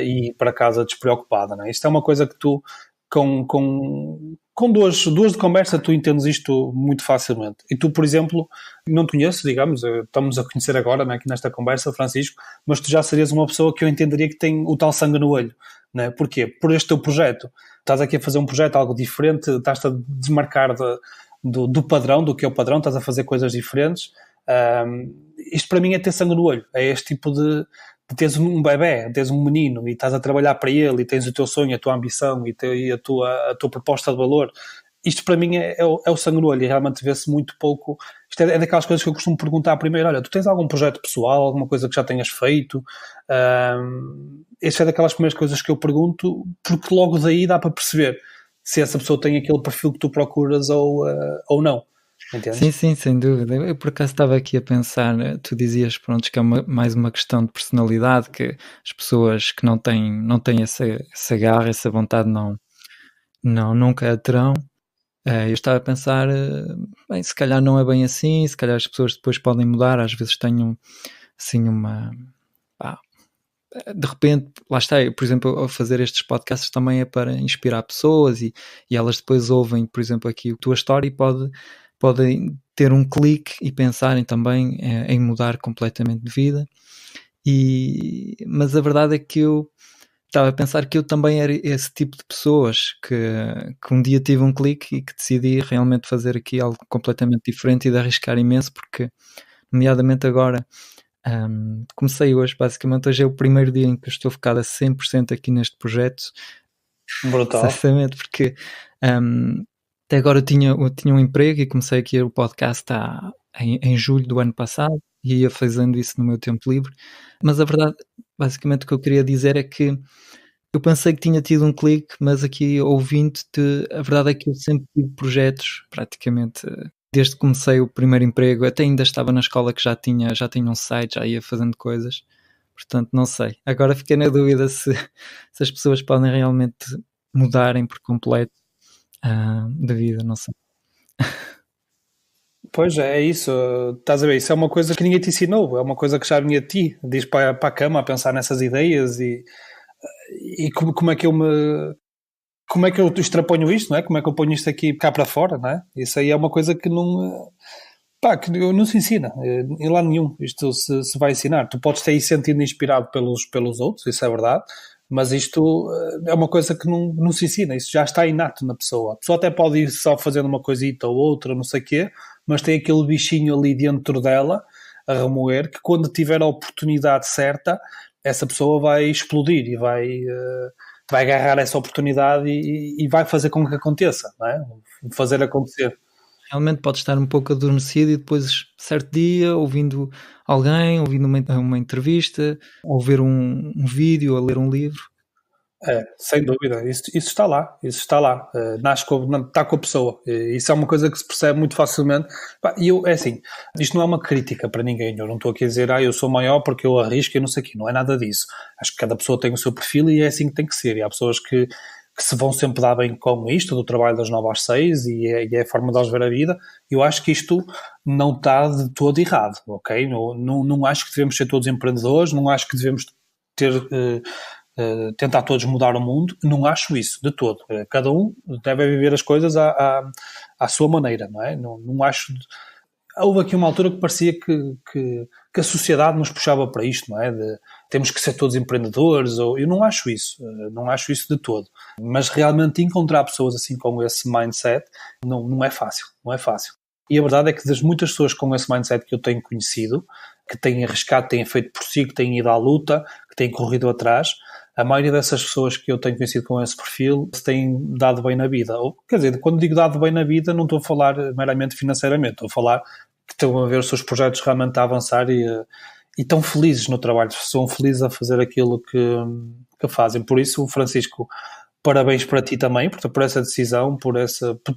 e ir para casa despreocupada, não é? Isto é uma coisa que tu, com duas de conversa, tu entendes isto muito facilmente. E tu, por exemplo, não te conheço, digamos, estamos a conhecer agora, né, aqui nesta conversa, Francisco, mas tu já serias uma pessoa que eu entenderia que tem o tal sangue no olho, né? Porquê? Por este teu projeto. Estás aqui a fazer um projeto, algo diferente, estás-te a desmarcar do padrão, do que é o padrão, estás a fazer coisas diferentes. Isto para mim é ter sangue no olho, é este tipo de teres um bebé, teres um menino e estás a trabalhar para ele e tens o teu sonho, a tua ambição e a tua proposta de valor. Isto para mim é o sangue no olho e realmente vê-se muito pouco. Isto é daquelas coisas que eu costumo perguntar primeiro: olha, tu tens algum projeto pessoal, alguma coisa que já tenhas feito? Esta é daquelas primeiras coisas que eu pergunto, porque logo daí dá para perceber se essa pessoa tem aquele perfil que tu procuras ou não. Entendes? Sim, sem dúvida. Eu por acaso estava aqui a pensar, tu dizias, pronto, que é mais uma questão de personalidade, que as pessoas que não têm essa garra, essa vontade, nunca a terão. Eu estava a pensar, bem, se calhar não é bem assim, se calhar as pessoas depois podem mudar, às vezes tenham assim pá, de repente, lá está, eu, por exemplo, ao fazer estes podcasts também é para inspirar pessoas e elas depois ouvem, por exemplo, aqui a tua história e podem ter um clique e pensarem também em mudar completamente de vida. Mas a verdade é que eu estava a pensar que eu também era esse tipo de pessoas que um dia tive um clique e que decidi realmente fazer aqui algo completamente diferente e de arriscar imenso, porque nomeadamente agora comecei hoje é o primeiro dia em que eu estou focado a 100% aqui neste projeto. Brutal. Exatamente, porque até agora eu tinha um emprego e comecei aqui o podcast em julho do ano passado e ia fazendo isso no meu tempo livre, mas a verdade, basicamente o que eu queria dizer é que eu pensei que tinha tido um clique, mas aqui ouvindo-te, a verdade é que eu sempre tive projetos, praticamente, desde que comecei o primeiro emprego, até ainda estava na escola que já tinha um site, já ia fazendo coisas, portanto não sei. Agora fiquei na dúvida se as pessoas podem realmente mudarem por completo de vida, não sei. Pois é isso, estás a ver, isso é uma coisa que ninguém te ensinou, é uma coisa que já vinha de ti, diz para a cama a pensar nessas ideias e como é que eu extraponho isto, não é? Como é que eu ponho isto aqui cá para fora, não é? Isso aí é uma coisa que que não se ensina, em lado nenhum, isto se vai ensinar. Tu podes ter aí sentido inspirado pelos outros, isso é verdade, mas isto é uma coisa que não se ensina, isso já está inato na pessoa. A pessoa até pode ir só fazendo uma coisita ou outra, não sei o quê, mas tem aquele bichinho ali dentro dela a remoer, que quando tiver a oportunidade certa, essa pessoa vai explodir e vai agarrar essa oportunidade e vai fazer com que aconteça, não é? Fazer acontecer. Realmente pode estar um pouco adormecido e depois, certo dia, ouvindo alguém, ouvindo uma entrevista, ou ver um vídeo, ou ler um livro. Sem dúvida, isso está lá, nasce está com a pessoa, isso é uma coisa que se percebe muito facilmente. E é assim, isto não é uma crítica para ninguém, eu não estou aqui a dizer, eu sou maior porque eu arrisco e não sei o quê, não é nada disso. Acho que cada pessoa tem o seu perfil e é assim que tem que ser, e há pessoas que se vão sempre dar bem com isto, do trabalho das 9 às 6, e é a forma de eles ver a vida. Eu acho que isto não está de todo errado, ok? Não acho que devemos ser todos empreendedores, não acho que devemos ter... tentar todos mudar o mundo, não acho isso de todo. Cada um deve viver as coisas à sua maneira, não é? Não acho... Houve aqui uma altura que parecia que a sociedade nos puxava para isto, não é? De temos que ser todos empreendedores, ou eu não acho isso de todo. Mas realmente encontrar pessoas assim com esse mindset não é fácil, não é fácil. E a verdade é que das muitas pessoas com esse mindset que eu tenho conhecido, que têm arriscado, têm feito por si, que têm ido à luta, que têm corrido atrás, a maioria dessas pessoas que eu tenho conhecido com esse perfil se têm dado bem na vida. Ou, quer dizer, quando digo dado bem na vida, não estou a falar meramente financeiramente, estou a falar que estão a ver os seus projetos realmente a avançar e estão felizes no trabalho, são felizes a fazer aquilo que fazem. Por isso, Francisco, parabéns para ti também, por essa decisão, por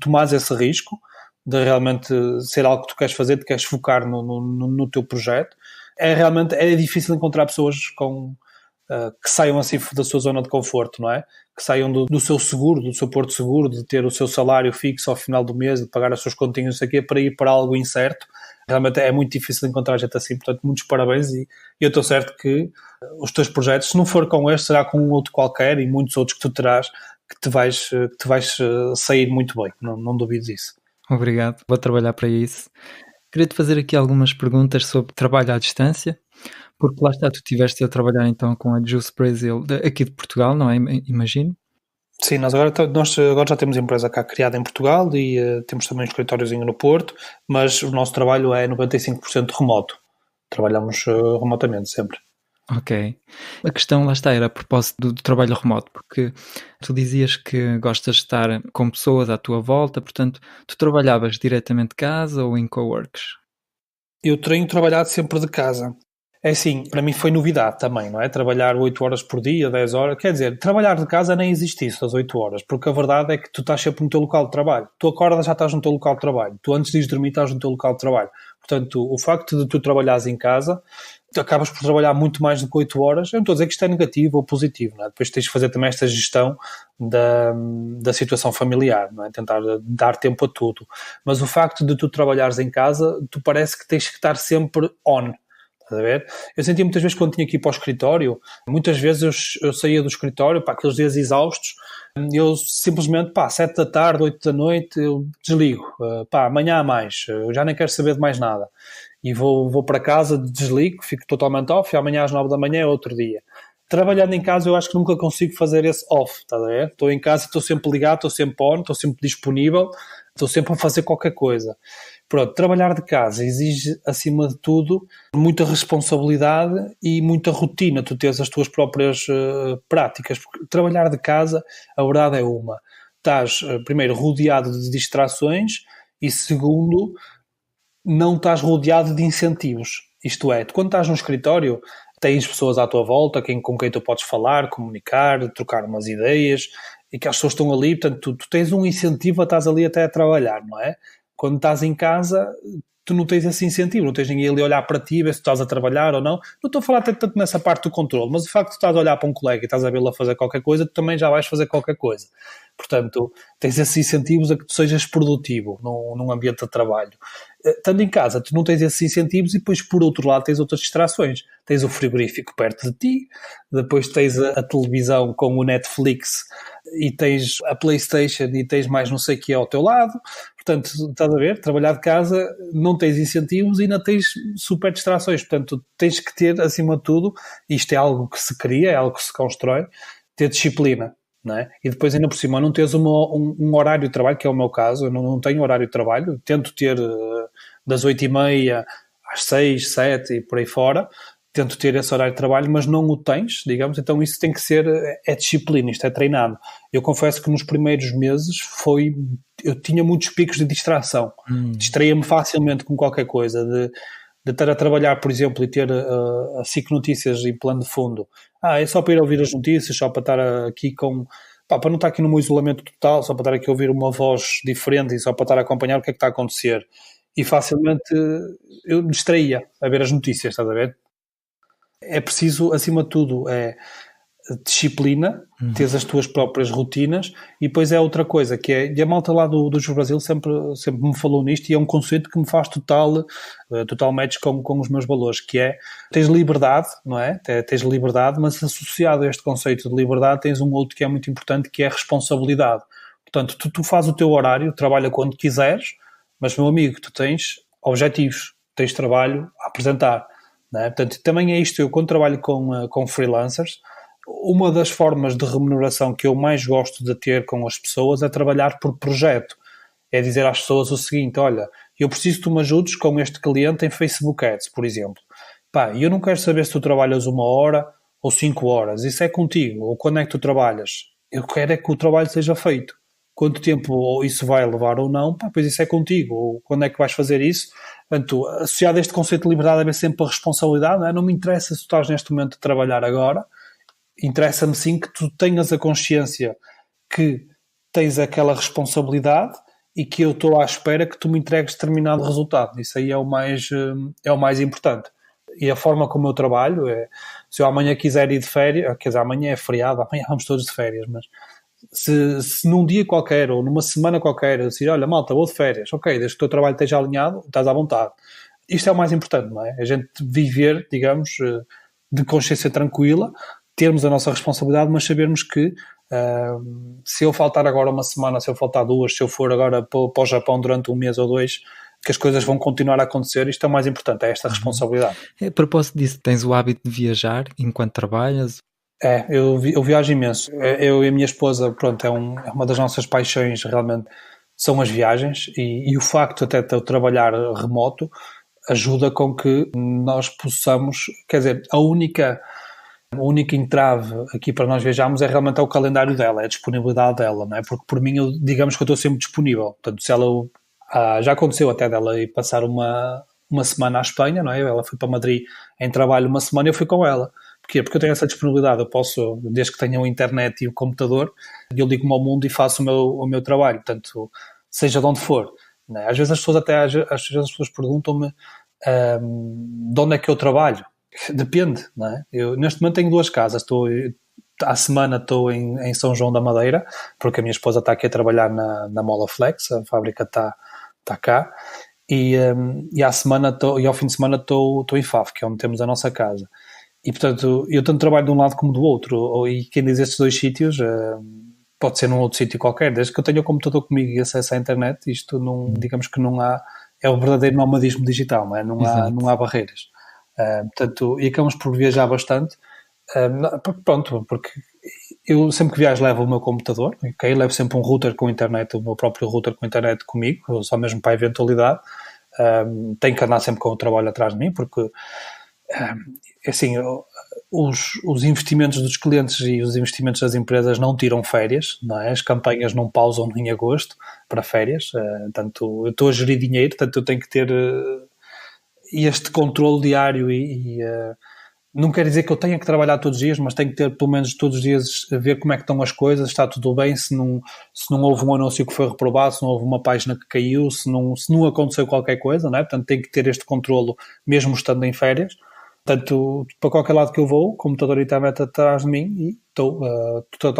tomares esse risco de realmente ser algo que tu queres fazer, te queres focar no teu projeto. Realmente difícil encontrar pessoas que saiam assim da sua zona de conforto, não é? Que saiam do seu seguro, do seu porto seguro, de ter o seu salário fixo ao final do mês, de pagar as suas continhas, não sei o quê, para ir para algo incerto. Realmente é muito difícil encontrar gente assim, portanto, muitos parabéns e eu estou certo que os teus projetos, se não for com este, será com um outro qualquer e muitos outros que tu terás, que te vais sair muito bem, não duvido disso. Obrigado, vou trabalhar para isso. Queria-te fazer aqui algumas perguntas sobre trabalho à distância, porque lá está, tu estiveste a trabalhar então com a Juice Brazil aqui de Portugal, não é? Imagino. Sim, nós agora já temos a empresa cá criada em Portugal e temos também um escritóriozinho no Porto, mas o nosso trabalho é 95% remoto. Trabalhamos remotamente sempre. Ok. A questão, lá está, era a propósito do trabalho remoto, porque tu dizias que gostas de estar com pessoas à tua volta, portanto, tu trabalhavas diretamente de casa ou em coworks? Eu tenho trabalhado sempre de casa. É assim, para mim foi novidade também, não é? Trabalhar 8 horas por dia, 10 horas. Quer dizer, trabalhar de casa nem existe isso, as 8 horas, porque a verdade é que tu estás sempre no teu local de trabalho. Tu acordas, já estás no teu local de trabalho. Tu antes de ir dormir estás no teu local de trabalho. Portanto, o facto de tu trabalhares em casa, tu acabas por trabalhar muito mais do que 8 horas. Eu não estou a dizer que isto é negativo ou positivo, não é? Depois tens de fazer também esta gestão da situação familiar, não é? Tentar dar tempo a tudo. Mas o facto de tu trabalhares em casa, tu parece que tens que estar sempre on. Estás a ver? Eu sentia muitas vezes quando tinha que ir para o escritório, muitas vezes eu saía do escritório, aqueles dias exaustos, eu simplesmente, 7 da tarde, 8 da noite, eu desligo, amanhã há mais, eu já nem quero saber de mais nada. E vou para casa, desligo, fico totalmente off, e amanhã às 9 da manhã é outro dia. Trabalhando em casa eu acho que nunca consigo fazer esse off, estás a ver? Estou em casa, estou sempre ligado, estou sempre on, estou sempre disponível, estou sempre a fazer qualquer coisa. Pronto, trabalhar de casa exige, acima de tudo, muita responsabilidade e muita rotina. Tu tens as tuas próprias práticas. Porque trabalhar de casa, a verdade é uma. Estás, primeiro, rodeado de distrações e, segundo, não estás rodeado de incentivos. Isto é, tu, quando estás no escritório, tens pessoas à tua volta com quem tu podes falar, comunicar, trocar umas ideias e que as pessoas estão ali. Portanto, tu tens um incentivo a estás ali até a trabalhar, não é? Quando estás em casa, tu não tens esse incentivo, não tens ninguém ali a olhar para ti, ver se tu estás a trabalhar ou não. Não estou a falar tanto nessa parte do controle, mas o facto de tu estás a olhar para um colega e estás a vê-lo a fazer qualquer coisa, tu também já vais fazer qualquer coisa. Portanto, tens esses incentivos a que tu sejas produtivo num ambiente de trabalho. Estando em casa, tu não tens esses incentivos e depois, por outro lado, tens outras distrações. Tens o frigorífico perto de ti, depois tens a televisão com o Netflix e tens a PlayStation e tens mais não sei o que ao teu lado. Portanto, estás a ver, trabalhar de casa, não tens incentivos e ainda tens super distrações. Portanto, tens que ter, acima de tudo, isto é algo que se cria, é algo que se constrói, ter disciplina. Não é? E depois ainda por cima não tens um horário de trabalho, que é o meu caso. Eu não tenho horário de trabalho, tento ter das 8h30 às 6, 7 e por aí fora, tento ter esse horário de trabalho, mas não o tens, digamos, então isso tem que ser, disciplina, isto é treinado. Eu confesso que nos primeiros meses eu tinha muitos picos de distração, distraía-me facilmente com qualquer coisa, de estar a trabalhar, por exemplo, e ter a SIC Notícias em plano de fundo. É só para ir ouvir as notícias, só para estar aqui para não estar aqui no meu isolamento total, só para estar aqui a ouvir uma voz diferente e só para estar a acompanhar o que é que está a acontecer. E facilmente eu me distraía a ver as notícias, estás a ver? É preciso, acima de tudo, disciplina, teres as tuas próprias rotinas e depois é outra coisa, que é, e a malta lá do Juice Brazil sempre me falou nisto e é um conceito que me faz total match com os meus valores, que é, tens liberdade, não é? Tens liberdade, mas associado a este conceito de liberdade tens um outro que é muito importante, que é a responsabilidade. Portanto, tu fazes o teu horário, trabalha quando quiseres, mas, meu amigo, tu tens objetivos, tens trabalho a apresentar. não é? Portanto, também é isto, eu quando trabalho com freelancers, uma das formas de remuneração que eu mais gosto de ter com as pessoas é trabalhar por projeto. É dizer às pessoas o seguinte, olha, eu preciso que tu me ajudes com este cliente em Facebook Ads, por exemplo. Pá, eu não quero saber se tu trabalhas 1 hora ou 5 horas, isso é contigo, ou quando é que tu trabalhas. Eu quero é que o trabalho seja feito. Quanto tempo isso vai levar ou não, pá, pois isso é contigo, ou quando é que vais fazer isso. Portanto, associado a este conceito de liberdade, é sempre a responsabilidade, não é? Não me interessa se tu estás neste momento a trabalhar agora, interessa-me sim que tu tenhas a consciência que tens aquela responsabilidade e que eu estou à espera que tu me entregues determinado resultado. Isso aí é o mais importante. E a forma como eu trabalho é, se eu amanhã quiser ir de férias, quer dizer, amanhã é feriado, amanhã vamos todos de férias, mas se num dia qualquer ou numa semana qualquer eu decidir, olha malta, vou de férias, ok, desde que o teu trabalho esteja alinhado, estás à vontade. Isto é o mais importante, não é? A gente viver, digamos, de consciência tranquila, termos a nossa responsabilidade, mas sabermos que se eu faltar agora uma semana, se eu faltar 2, se eu for agora para o Japão durante 1 mês ou 2, que as coisas vão continuar a acontecer, isto é o mais importante, é esta responsabilidade. A propósito disso, tens o hábito de viajar enquanto trabalhas? Eu viajo imenso. Eu e a minha esposa, pronto, é uma das nossas paixões realmente, são as viagens e o facto até de eu trabalhar remoto ajuda com que nós possamos, quer dizer, a única entrave aqui para nós viajarmos é realmente o calendário dela, é a disponibilidade dela, não é? Porque por mim, digamos que eu estou sempre disponível. Portanto, se ela, já aconteceu até dela ir passar uma semana à Espanha, não é? Ela foi para Madrid em trabalho uma semana e eu fui com ela. Porquê? Porque eu tenho essa disponibilidade, eu posso, desde que tenha a internet e o computador, eu ligo-me ao mundo e faço o meu trabalho, portanto, seja de onde for. Não é? Às vezes às vezes as pessoas perguntam-me de onde é que eu trabalho. Depende, não é? Eu neste momento tenho 2 casas, à semana estou em São João da Madeira, porque a minha esposa está aqui a trabalhar na Mola Flex, a fábrica está cá, e ao fim de semana estou em Faf, que é onde temos a nossa casa. E, portanto, eu tanto trabalho de um lado como do outro, e quem diz estes 2 sítios pode ser num outro sítio qualquer, desde que eu tenha o computador comigo e acesso à internet, isto não, digamos que não há, é o verdadeiro nomadismo digital, não é? Não há barreiras. Portanto, e acabamos por viajar bastante, porque eu sempre que viajo levo o meu computador, okay? Levo sempre um router com internet, o meu próprio router com internet comigo, só mesmo para a eventualidade. Tenho que andar sempre com o trabalho atrás de mim, porque assim, os investimentos dos clientes e os investimentos das empresas não tiram férias, não é? As campanhas não pausam em agosto para férias, portanto, eu estou a gerir dinheiro, portanto eu tenho que ter este controle diário e não quer dizer que eu tenha que trabalhar todos os dias, mas tenho que ter pelo menos todos os dias a ver como é que estão as coisas, está tudo bem, se não houve um anúncio que foi reprovado, se não houve uma página que caiu, se não aconteceu qualquer coisa, não é? Portanto tenho que ter este controlo mesmo estando em férias. Portanto, para qualquer lado que eu vou, o computador e a internet atrás de mim e estou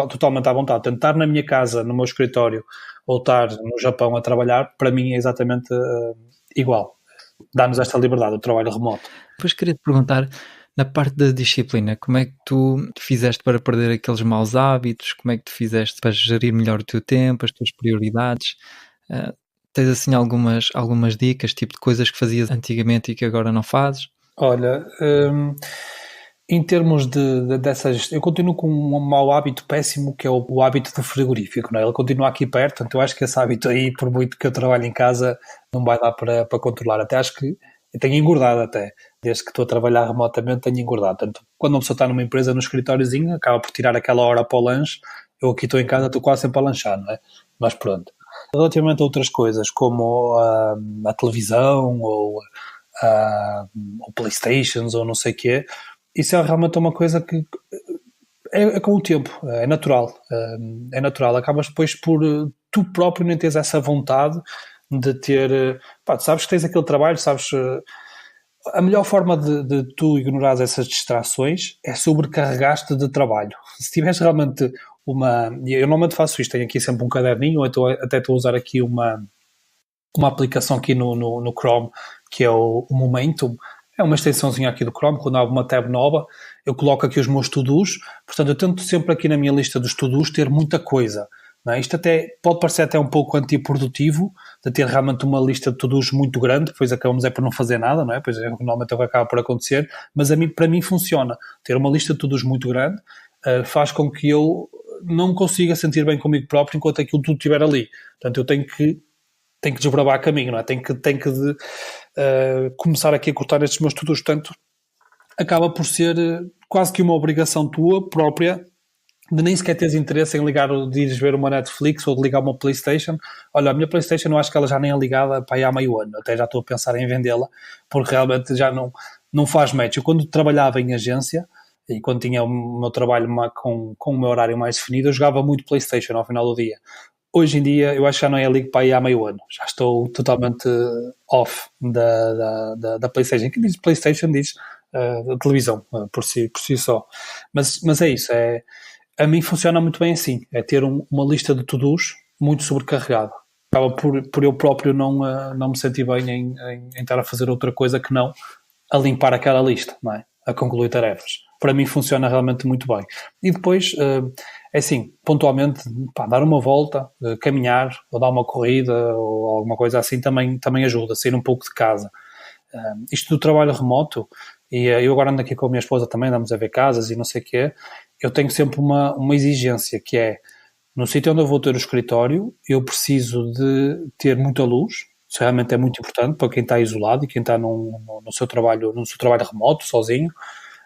totalmente à vontade. Portanto, estar na minha casa, no meu escritório, ou estar no Japão a trabalhar, para mim é exatamente igual. Dá-nos esta liberdade, o trabalho remoto. Depois queria te perguntar, na parte da disciplina, como é que tu fizeste para perder aqueles maus hábitos? Como é que tu fizeste para gerir melhor o teu tempo, as tuas prioridades? Tens assim algumas dicas, tipo de coisas que fazias antigamente e que agora não fazes? Olha, em termos dessas, eu continuo com um mau hábito péssimo que é o hábito do frigorífico, não é? Ele continua aqui perto, portanto eu acho que esse hábito aí, por muito que eu trabalhe em casa, não vai dar para controlar. Até acho que eu tenho engordado até, desde que estou a trabalhar remotamente tenho engordado. Portanto, quando uma pessoa está numa empresa no escritóriozinho, acaba por tirar aquela hora para o lanche, eu aqui estou em casa, estou quase sempre a lanchar, não é? Mas pronto. Relativamente a outras coisas, como a televisão ou Playstations ou não sei o quê, isso é realmente uma coisa que é com o tempo, é natural, acabas depois por tu próprio nem teres essa vontade de ter, sabes que tens aquele trabalho, sabes, a melhor forma de tu ignorares essas distrações é sobrecarregar-te de trabalho. Se tiveres realmente eu normalmente faço isto, tenho aqui sempre um caderninho, ou até estou a usar aqui uma aplicação aqui no Chrome, que é o Momentum, é uma extensãozinha aqui do Chrome, quando há uma tab nova, eu coloco aqui os meus to-dos, portanto eu tento sempre aqui na minha lista dos to-dos ter muita coisa, não é? Isto até pode parecer até um pouco antiprodutivo, de ter realmente uma lista de to-dos muito grande, depois acabamos por não fazer nada, não é? Pois normalmente é o que acaba por acontecer, mas para mim funciona. Ter uma lista de to-dos muito grande faz com que eu não me consiga sentir bem comigo próprio enquanto aquilo tudo estiver ali. Portanto, eu tenho que desbravar caminho, não é? Tenho que começar aqui a cortar estes meus to-dos. Portanto, acaba por ser quase que uma obrigação tua própria de nem sequer teres interesse em de ires ver uma Netflix ou de ligar uma PlayStation. Olha, a minha PlayStation eu acho que ela já nem é ligada para aí há meio ano, até já estou a pensar em vendê-la, porque realmente já não faz match. Eu quando trabalhava em agência e quando tinha o meu trabalho com o meu horário mais definido, eu jogava muito PlayStation ao final do dia. Hoje em dia eu acho que já não é ligo para aí há meio ano, já estou totalmente off da PlayStation. Quem diz PlayStation diz a televisão, por si só. Mas é isso, a mim funciona muito bem assim, é ter uma lista de to-dos muito sobrecarregada. Acaba por eu próprio não me sentir bem em estar a fazer outra coisa que não a limpar aquela lista, não é? A concluir tarefas. Para mim funciona realmente muito bem. E depois, é assim, pontualmente, dar uma volta, caminhar, ou dar uma corrida, ou alguma coisa assim, também ajuda, sair um pouco de casa. Isto do trabalho remoto, e eu agora ando aqui com a minha esposa também, andamos a ver casas e não sei o quê, eu tenho sempre uma exigência, que é, no sítio onde eu vou ter o escritório, eu preciso de ter muita luz. Isso realmente é muito importante para quem está isolado e quem está no seu trabalho remoto, sozinho.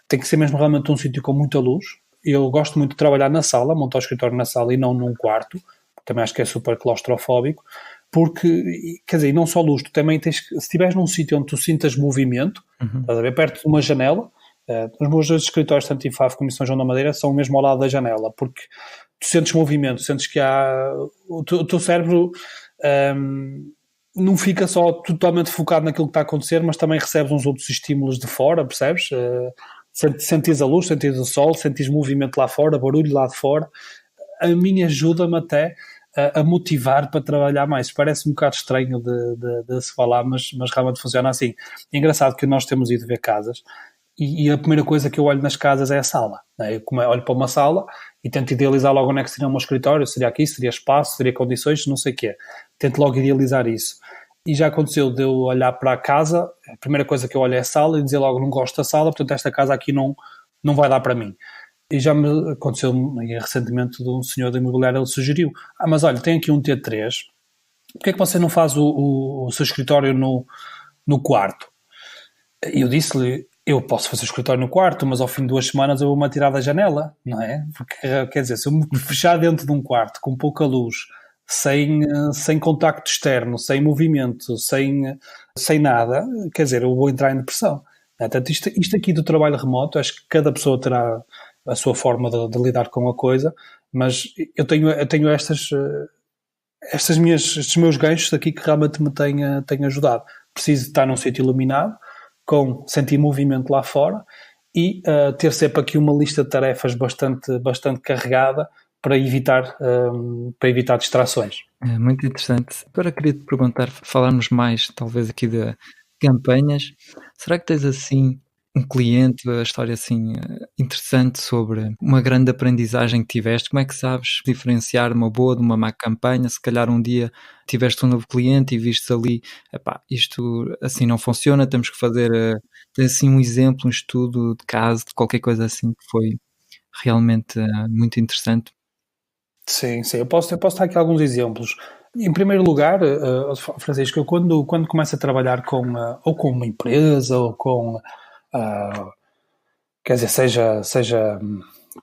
Tem que ser mesmo realmente um sítio com muita luz. Eu gosto muito de trabalhar na sala, montar o escritório na sala e não num quarto. Também acho que é super claustrofóbico. Porque, quer dizer, não só luz, tu também tens que, se estiveres num sítio onde tu sintas movimento, estás a ver, perto de uma janela, os meus dois escritórios, tanto em Faf como em São João da Madeira, são mesmo ao lado da janela, porque tu sentes movimento, sentes que o teu cérebro não fica só totalmente focado naquilo que está a acontecer, mas também recebes uns outros estímulos de fora, percebes? Sentis a luz, sentis o sol, sentis movimento lá fora, barulho lá de fora. A mim ajuda-me até a motivar para trabalhar mais. Parece um bocado estranho de se falar, mas realmente funciona assim. É engraçado que nós temos ido ver casas e a primeira coisa que eu olho nas casas é a sala. Né? Eu olho para uma sala e tento idealizar logo onde é que seria o meu escritório, seria aqui, seria espaço, seria condições, não sei o quê. Tento logo idealizar isso. E já aconteceu de eu olhar para a casa, a primeira coisa que eu olho é a sala e dizer logo não gosto da sala, portanto esta casa aqui não vai dar para mim. E já me aconteceu recentemente de um senhor da imobiliária, ele sugeriu, mas olha, tem aqui um T3, porque é que você não faz o seu escritório no quarto? E eu disse-lhe, eu posso fazer o escritório no quarto, mas ao fim de 2 semanas eu vou-me atirar da janela, não é? Porque, quer dizer, se eu me fechar dentro de um quarto com pouca luz, sem contacto externo, sem movimento, sem nada, quer dizer, eu vou entrar em depressão. Portanto, isto aqui do trabalho remoto, acho que cada pessoa terá a sua forma de lidar com a coisa, mas eu tenho estes meus ganchos aqui que realmente me têm ajudado. Preciso estar num sítio iluminado, sentir movimento lá fora e ter sempre aqui uma lista de tarefas bastante carregada para evitar distrações. É muito interessante. Agora queria te perguntar, falarmos mais talvez aqui de campanhas. Será que tens assim um cliente, a história assim interessante sobre uma grande aprendizagem que tiveste? Como é que sabes diferenciar uma boa de uma má campanha? Se calhar um dia tiveste um novo cliente e viste ali, epá, isto assim não funciona, temos que fazer assim um exemplo, um estudo de caso, de qualquer coisa assim que foi realmente muito interessante. Sim, eu posso dar aqui alguns exemplos. Em primeiro lugar, Francisco, eu quando começo a trabalhar ou com uma empresa ou com quer dizer, seja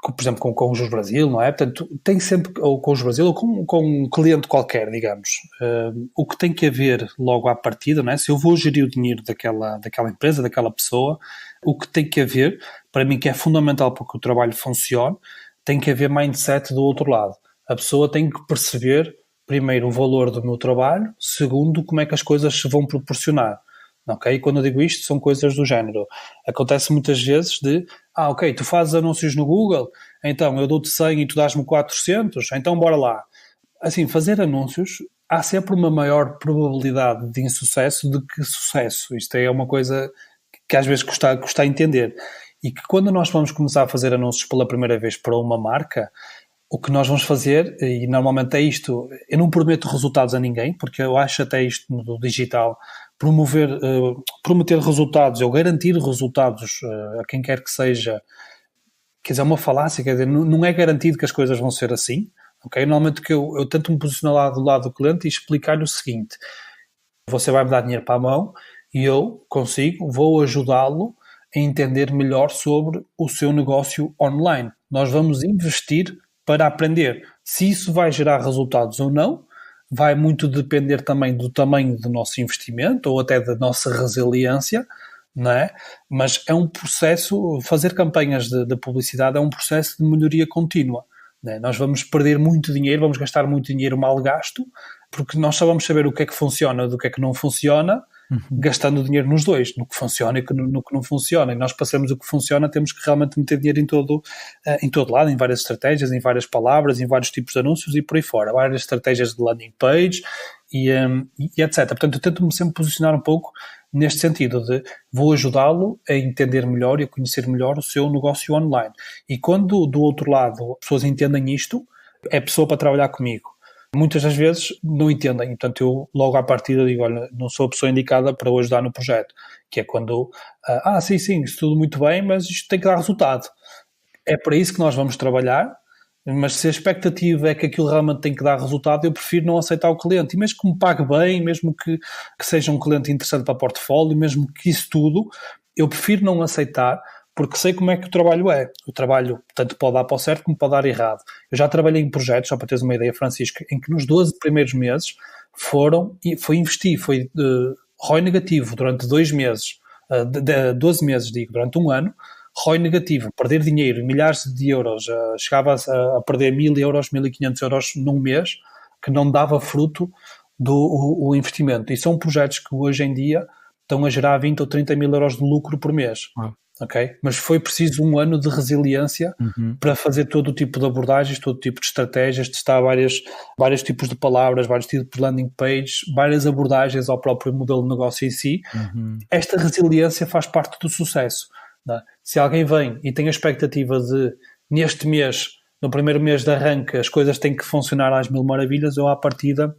por exemplo, com o Jus Brasil, não é? Portanto, tem sempre, ou com o Jus Brasil, ou com um cliente qualquer, digamos. O que tem que haver logo à partida, não é? Se eu vou gerir o dinheiro daquela empresa, daquela pessoa, o que tem que haver, para mim, que é fundamental para que o trabalho funcione, tem que haver mindset do outro lado. A pessoa tem que perceber, primeiro, o valor do meu trabalho, segundo, como é que as coisas se vão proporcionar. Ok? E quando eu digo isto, são coisas do género. Acontece muitas vezes ok, tu fazes anúncios no Google, então eu dou-te 100 e tu dás-me 400, então bora lá. Assim, fazer anúncios, há sempre uma maior probabilidade de insucesso do que sucesso. Isto é uma coisa que às vezes custa a entender. E que quando nós vamos começar a fazer anúncios pela primeira vez para uma marca, o que nós vamos fazer, e normalmente é isto, eu não prometo resultados a ninguém, porque eu acho até isto no digital, prometer resultados, ou garantir resultados a quem quer que seja, quer dizer, é uma falácia, quer dizer, não é garantido que as coisas vão ser assim, ok? Normalmente que eu tento me posicionar lá do lado do cliente e explicar-lhe o seguinte: você vai me dar dinheiro para a mão e eu vou ajudá-lo a entender melhor sobre o seu negócio online. Nós vamos investir para aprender. Se isso vai gerar resultados ou não, vai muito depender também do tamanho do nosso investimento ou até da nossa resiliência, não é? Mas é um processo, fazer campanhas de publicidade é um processo de melhoria contínua. Não é? Nós vamos perder muito dinheiro, vamos gastar muito dinheiro mal gasto, porque nós só vamos saber o que é que funciona do que é que não funciona, gastando dinheiro nos dois, no que funciona e no que não funciona. E nós passamos o que funciona, temos que realmente meter dinheiro em todo lado, em várias estratégias, em várias palavras, em vários tipos de anúncios e por aí fora. Várias estratégias de landing page e etc. Portanto, eu tento-me sempre posicionar um pouco neste sentido de vou ajudá-lo a entender melhor e a conhecer melhor o seu negócio online. E quando do outro lado as pessoas entendem isto, é pessoa para trabalhar comigo. Muitas das vezes não entendem, portanto eu logo à partida digo, olha, não sou a pessoa indicada para o ajudar no projeto, que é quando, sim, isso tudo muito bem, mas isto tem que dar resultado. É para isso que nós vamos trabalhar, mas se a expectativa é que aquilo realmente tem que dar resultado, eu prefiro não aceitar o cliente, e mesmo que me pague bem, mesmo que seja um cliente interessante para o portfólio, mesmo que isso tudo, eu prefiro não aceitar, porque sei como é que o trabalho é. O trabalho tanto pode dar para o certo como pode dar errado. Eu já trabalhei em projetos, só para teres uma ideia, Francisco, em que nos 12 primeiros meses foi investir, foi ROI negativo durante 2 meses, 12 meses, digo, durante um ano, ROI negativo, perder dinheiro, milhares de euros, chegava a perder 1.000 euros, 1.500 euros num mês, que não dava fruto do investimento. E são projetos que hoje em dia estão a gerar 20 ou 30 mil euros de lucro por mês. Okay? Mas foi preciso um ano de resiliência para fazer todo o tipo de abordagens, todo o tipo de estratégias, testar vários tipos de palavras, vários tipos de landing pages, várias abordagens ao próprio modelo de negócio em si. Esta resiliência faz parte do sucesso. Não é? Se alguém vem e tem a expectativa de, neste mês, no primeiro mês de arranque, as coisas têm que funcionar às mil maravilhas, eu à partida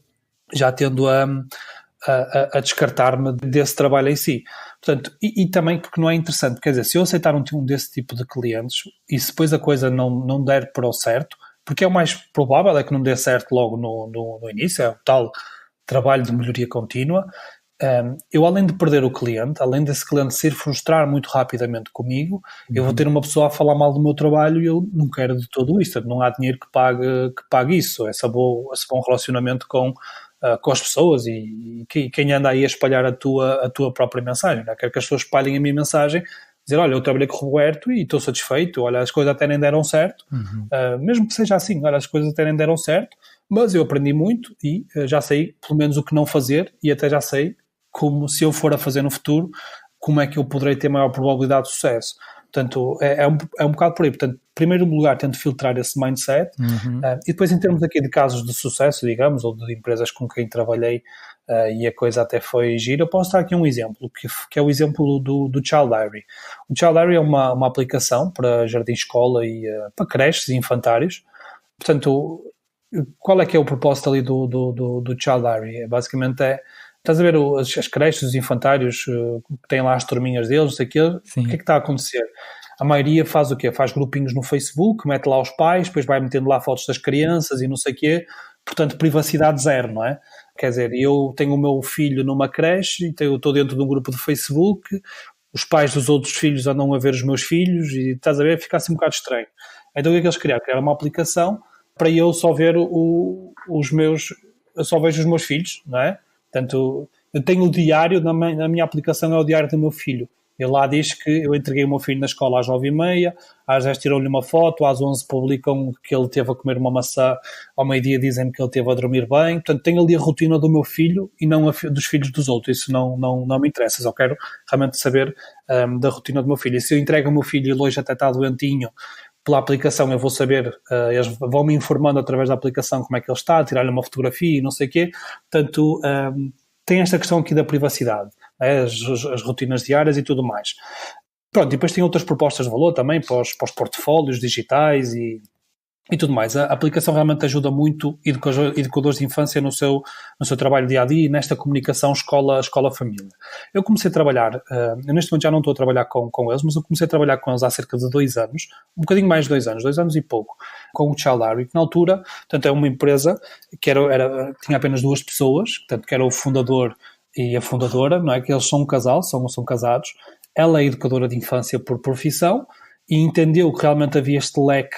já tendo a descartar-me desse trabalho em si. Portanto, e também porque não é interessante, quer dizer, se eu aceitar um desse tipo de clientes e se depois a coisa não der para o certo, porque é o mais provável é que não dê certo logo no início, é o tal trabalho de melhoria contínua, eu além de perder o cliente, além desse cliente se ir frustrar muito rapidamente comigo, eu vou ter uma pessoa a falar mal do meu trabalho e eu não quero de todo isso, não há dinheiro que pague isso, esse bom relacionamento com as pessoas e quem anda aí a espalhar a tua própria mensagem. Não é? Quero que as pessoas espalhem a minha mensagem, dizer, olha, eu trabalhei com o Roberto e estou satisfeito, olha, as coisas até nem deram certo, mesmo que seja assim, olha, as coisas até nem deram certo, mas eu aprendi muito e já sei pelo menos o que não fazer e até já sei como, se eu for a fazer no futuro, como é que eu poderei ter maior probabilidade de sucesso. Portanto, é um bocado por aí. Portanto, em primeiro lugar, tento filtrar esse mindset e depois, em termos aqui de casos de sucesso, digamos, ou de empresas com quem trabalhei e a coisa até foi gira, eu posso dar aqui um exemplo, que é o exemplo do Child Diary. O Child Diary é uma aplicação para jardim-escola e para creches e infantários. Portanto, qual é que é o propósito ali do Child Diary? Basicamente estás a ver as creches, os infantários que têm lá as turminhas deles, aquilo, o que é que está a acontecer? A maioria faz o quê? Faz grupinhos no Facebook, mete lá os pais, depois vai metendo lá fotos das crianças e não sei o quê, portanto privacidade zero, não é? Quer dizer, eu tenho o meu filho numa creche e eu estou dentro de um grupo de Facebook, os pais dos outros filhos andam a ver os meus filhos e estás a ver, fica assim um bocado estranho. Então o que é que eles criaram? Criaram uma aplicação para eu só ver eu só vejo os meus filhos, não é? Portanto, eu tenho o diário, na minha aplicação é o diário do meu filho. Ele lá diz que eu entreguei o meu filho na escola às 9h30, às 10 tiram-lhe uma foto, às 11 publicam que ele teve a comer uma maçã, ao meio-dia dizem que ele teve a dormir bem. Portanto, tenho ali a rotina do meu filho e não dos filhos dos outros. Isso não me interessa, só quero realmente saber da rotina do meu filho. E se eu entrego o meu filho e ele hoje até está doentinho, pela aplicação eu vou saber, eles vão-me informando através da aplicação como é que ele está, tirar-lhe uma fotografia e não sei o quê. Portanto, tem esta questão aqui da privacidade, as rotinas diárias e tudo mais. Pronto, e depois tem outras propostas de valor também para os portfólios digitais e e tudo mais. A aplicação realmente ajuda muito educadores de infância no seu trabalho dia-a-dia e nesta comunicação escola-família. Eu comecei a trabalhar, eu neste momento já não estou a trabalhar com eles, mas eu comecei a trabalhar com eles há cerca de 2 anos, um bocadinho mais de 2 anos, 2 anos e pouco, com o Childary, que na altura, portanto, é uma empresa que tinha apenas 2 pessoas, portanto, que era o fundador e a fundadora, não é? Que eles são um casal, são casados. Ela é educadora de infância por profissão, e entendeu que realmente havia este leque,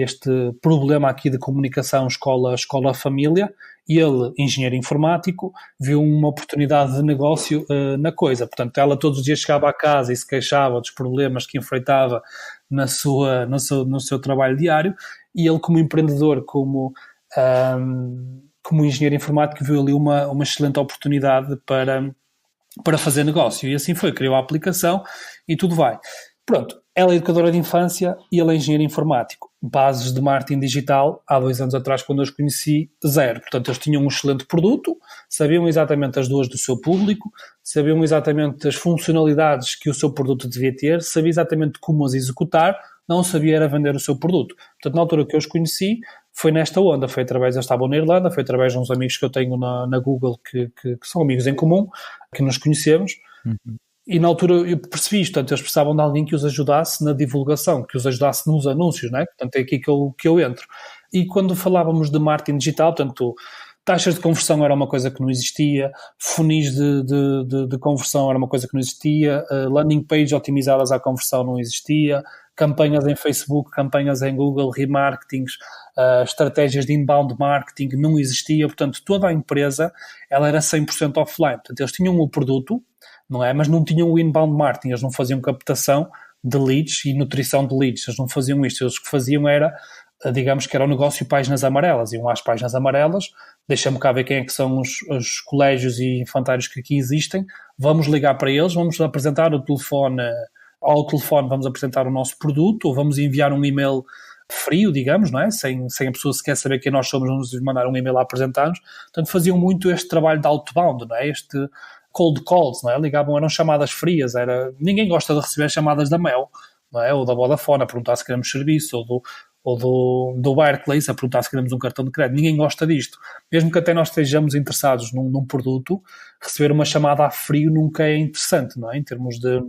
este problema aqui de comunicação escola-família, e ele, engenheiro informático, viu uma oportunidade de negócio na coisa. Portanto, ela todos os dias chegava à casa e se queixava dos problemas que enfrentava no seu trabalho diário, e ele, como empreendedor, como engenheiro informático, viu ali uma excelente oportunidade para fazer negócio. E assim foi, criou a aplicação e tudo vai. Pronto, ela é educadora de infância e ele é engenheiro informático. Bases de marketing digital, há 2 anos atrás, quando eu os conheci, 0. Portanto, eles tinham um excelente produto, sabiam exatamente as dores do seu público, sabiam exatamente as funcionalidades que o seu produto devia ter, sabia exatamente como as executar, não sabia era vender o seu produto. Portanto, na altura que eu os conheci, foi nesta onda, foi através, eles estavam na Irlanda, foi através de uns amigos que eu tenho na Google, que são amigos em comum, que nos conhecemos. Uhum. E na altura eu percebi isto, portanto, eles precisavam de alguém que os ajudasse na divulgação, que os ajudasse nos anúncios, não é? Portanto, é aqui que eu entro. E quando falávamos de marketing digital, portanto, taxas de conversão era uma coisa que não existia, funis de conversão era uma coisa que não existia, landing page otimizadas à conversão não existia, campanhas em Facebook, campanhas em Google, remarketings, estratégias de inbound marketing não existia. Portanto, toda a empresa ela era 100% offline. Portanto, eles tinham o produto, não é? Mas não tinham o inbound marketing, eles não faziam captação de leads e nutrição de leads, eles não faziam isto, eles o que faziam era, digamos que era o negócio páginas amarelas, iam às páginas amarelas, deixa-me cá ver quem é que são os colégios e infantários que aqui existem, vamos ligar para eles, vamos apresentar o telefone, ao telefone vamos apresentar o nosso produto, ou vamos enviar um e-mail frio, digamos, não é? Sem a pessoa sequer saber quem nós somos, vamos mandar um e-mail a apresentar-nos. Portanto, faziam muito este trabalho de outbound, não é? Este cold calls, não é? Ligavam, eram chamadas frias, ninguém gosta de receber chamadas da Mel, não é? Ou da Vodafone a perguntar se queremos serviço, ou do Barclays a perguntar se queremos um cartão de crédito. Ninguém gosta disto. Mesmo que até nós estejamos interessados num produto, receber uma chamada a frio nunca é interessante, não é? Em termos de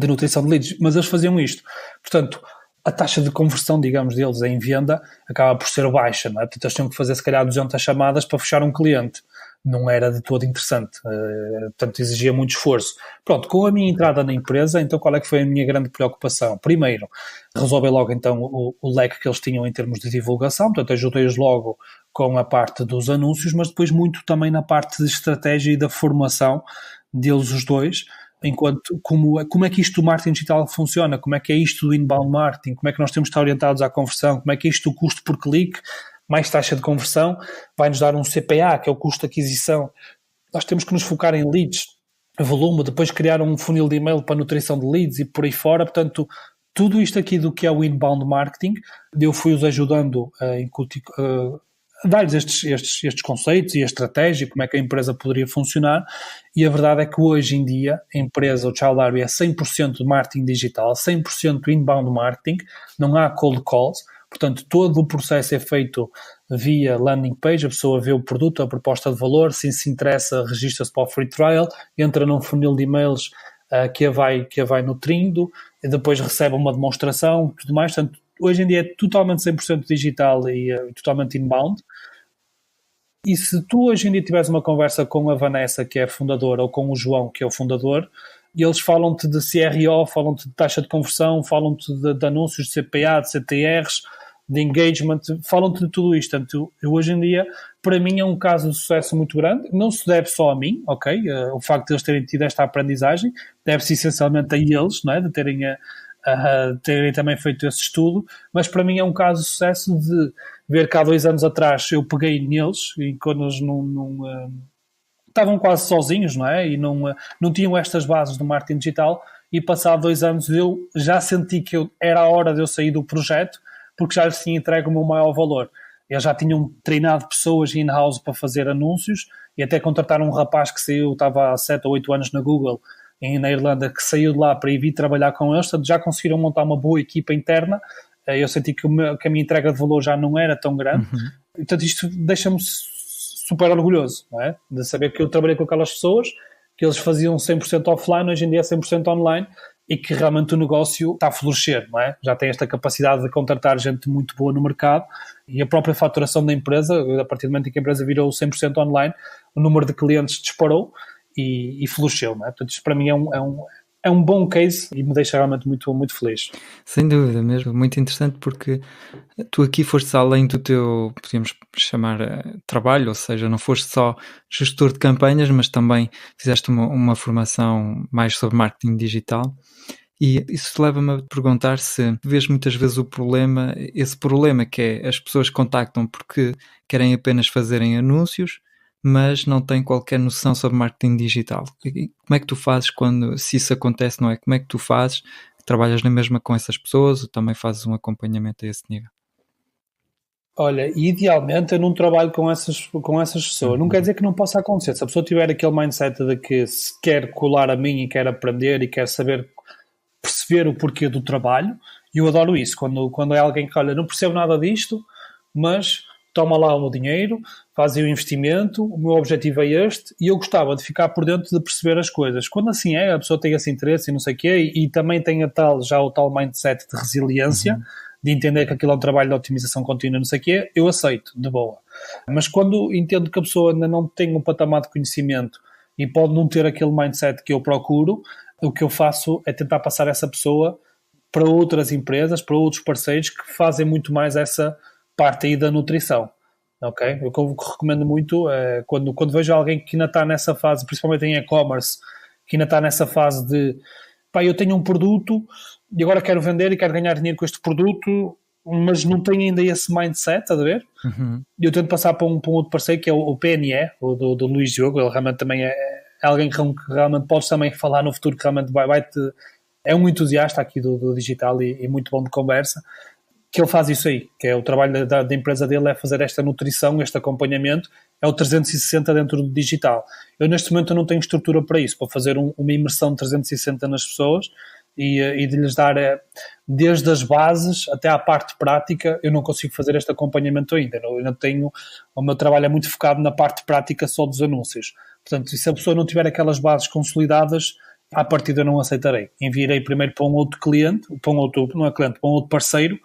nutrição de leads. Mas eles faziam isto. Portanto, a taxa de conversão, digamos, deles em venda acaba por ser baixa, não é? Portanto, eles tinham que fazer se calhar 200 chamadas para fechar um cliente. Não era de todo interessante, portanto exigia muito esforço. Pronto, com a minha entrada na empresa, então qual é que foi a minha grande preocupação? Primeiro, resolver logo então o leque que eles tinham em termos de divulgação, portanto ajudei-os logo com a parte dos anúncios, mas depois muito também na parte de estratégia e da formação deles os dois, enquanto como é que isto do marketing digital funciona, como é que é isto do inbound marketing, como é que nós temos de estar orientados à conversão, como é que é isto do custo por clique, mais taxa de conversão, vai-nos dar um CPA, que é o custo de aquisição. Nós temos que nos focar em leads, volume, depois criar um funil de e-mail para nutrição de leads e por aí fora. Portanto, tudo isto aqui do que é o inbound marketing, eu fui-os ajudando a dar-lhes estes conceitos e a estratégia, como é que a empresa poderia funcionar, e a verdade é que hoje em dia a empresa, o Childary, é 100% de marketing digital, 100% inbound marketing, não há cold calls. Portanto, todo o processo é feito via landing page, a pessoa vê o produto, a proposta de valor, se interessa, registra-se para o free trial, entra num funil de e-mails que a vai nutrindo, e depois recebe uma demonstração, tudo mais. Portanto, hoje em dia é totalmente 100% digital e totalmente inbound. E se tu hoje em dia tiveres uma conversa com a Vanessa, que é a fundadora, ou com o João, que é o fundador, e eles falam-te de CRO, falam-te de taxa de conversão, falam-te de anúncios de CPA, de CTRs, de engagement, falam-te de tudo isto. Portanto, eu hoje em dia, para mim é um caso de sucesso muito grande, não se deve só a mim, ok? O facto de eles terem tido esta aprendizagem, deve-se essencialmente a eles, não é? De terem também feito esse estudo, mas para mim é um caso de sucesso de ver que há 2 anos atrás eu peguei neles e quando eles estavam quase sozinhos, não é? E não tinham estas bases do marketing digital, e passado 2 anos eu já senti que era a hora de eu sair do projeto, porque já lhes tinha entregue o meu maior valor. Eles já tinham treinado pessoas in-house para fazer anúncios e até contrataram um rapaz que saiu, estava há 7 ou 8 anos na Google, na Irlanda, que saiu de lá para ir vir trabalhar com eles. Portanto, já conseguiram montar uma boa equipa interna eu senti que a minha entrega de valor já não era tão grande. Portanto, isto deixa-me super orgulhoso, não é? De saber que eu trabalhei com aquelas pessoas, que eles faziam 100% offline, hoje em dia é 100% online, e que realmente o negócio está a florescer, não é? Já tem esta capacidade de contratar gente muito boa no mercado, e a própria faturação da empresa, a partir do momento em que a empresa virou 100% online, o número de clientes disparou e floresceu, não é? Portanto, isto para mim é um bom case e me deixa realmente muito, muito feliz. Sem dúvida mesmo, muito interessante, porque tu aqui foste além do teu, podíamos chamar, trabalho, ou seja, não foste só gestor de campanhas, mas também fizeste uma formação mais sobre marketing digital. E isso leva-me a perguntar se vês muitas vezes esse problema que é as pessoas contactam porque querem apenas fazerem anúncios, mas não têm qualquer noção sobre marketing digital. E como é que tu fazes se isso acontece, não é? Como é que tu fazes? Trabalhas na mesma com essas pessoas ou também fazes um acompanhamento a esse nível? Olha, idealmente eu não trabalho com essas pessoas. Não quer dizer que não possa acontecer. Se a pessoa tiver aquele mindset de que se quer colar a mim e quer aprender e quer perceber o porquê do trabalho, eu adoro isso. Quando é alguém que, olha, não percebo nada disto, mas toma lá o meu dinheiro, faz o investimento, o meu objetivo é este, e eu gostava de ficar por dentro de perceber as coisas. Quando assim a pessoa tem esse interesse e não sei o quê, e também tem o tal mindset de resiliência, de entender que aquilo é um trabalho de otimização contínua, não sei o quê, eu aceito, de boa. Mas quando entendo que a pessoa ainda não tem um patamar de conhecimento e pode não ter aquele mindset que eu procuro, o que eu faço é tentar passar essa pessoa para outras empresas, para outros parceiros que fazem muito mais essa parte aí da nutrição, ok? O que eu recomendo muito é quando vejo alguém que ainda está nessa fase, principalmente em e-commerce, que ainda está nessa fase de, eu tenho um produto e agora quero vender e quero ganhar dinheiro com este produto, mas não tenho ainda esse mindset, estás a ver? E eu tento passar para um outro parceiro que é o PNE, o do Luís Diogo. Ele realmente também é alguém que realmente podes também falar no futuro, que realmente é um entusiasta aqui do digital e muito bom de conversa, que ele faz isso aí, que é o trabalho da empresa dele, é fazer esta nutrição, este acompanhamento, é o 360 dentro do digital. Eu neste momento não tenho estrutura para isso, para fazer uma imersão 360 nas pessoas e de lhes dar, desde as bases até à parte prática. Eu não consigo fazer este acompanhamento ainda. O meu trabalho é muito focado na parte prática só dos anúncios. Portanto, se a pessoa não tiver aquelas bases consolidadas, à partida eu não aceitarei. Enviarei primeiro para um outro cliente, para um outro parceiro,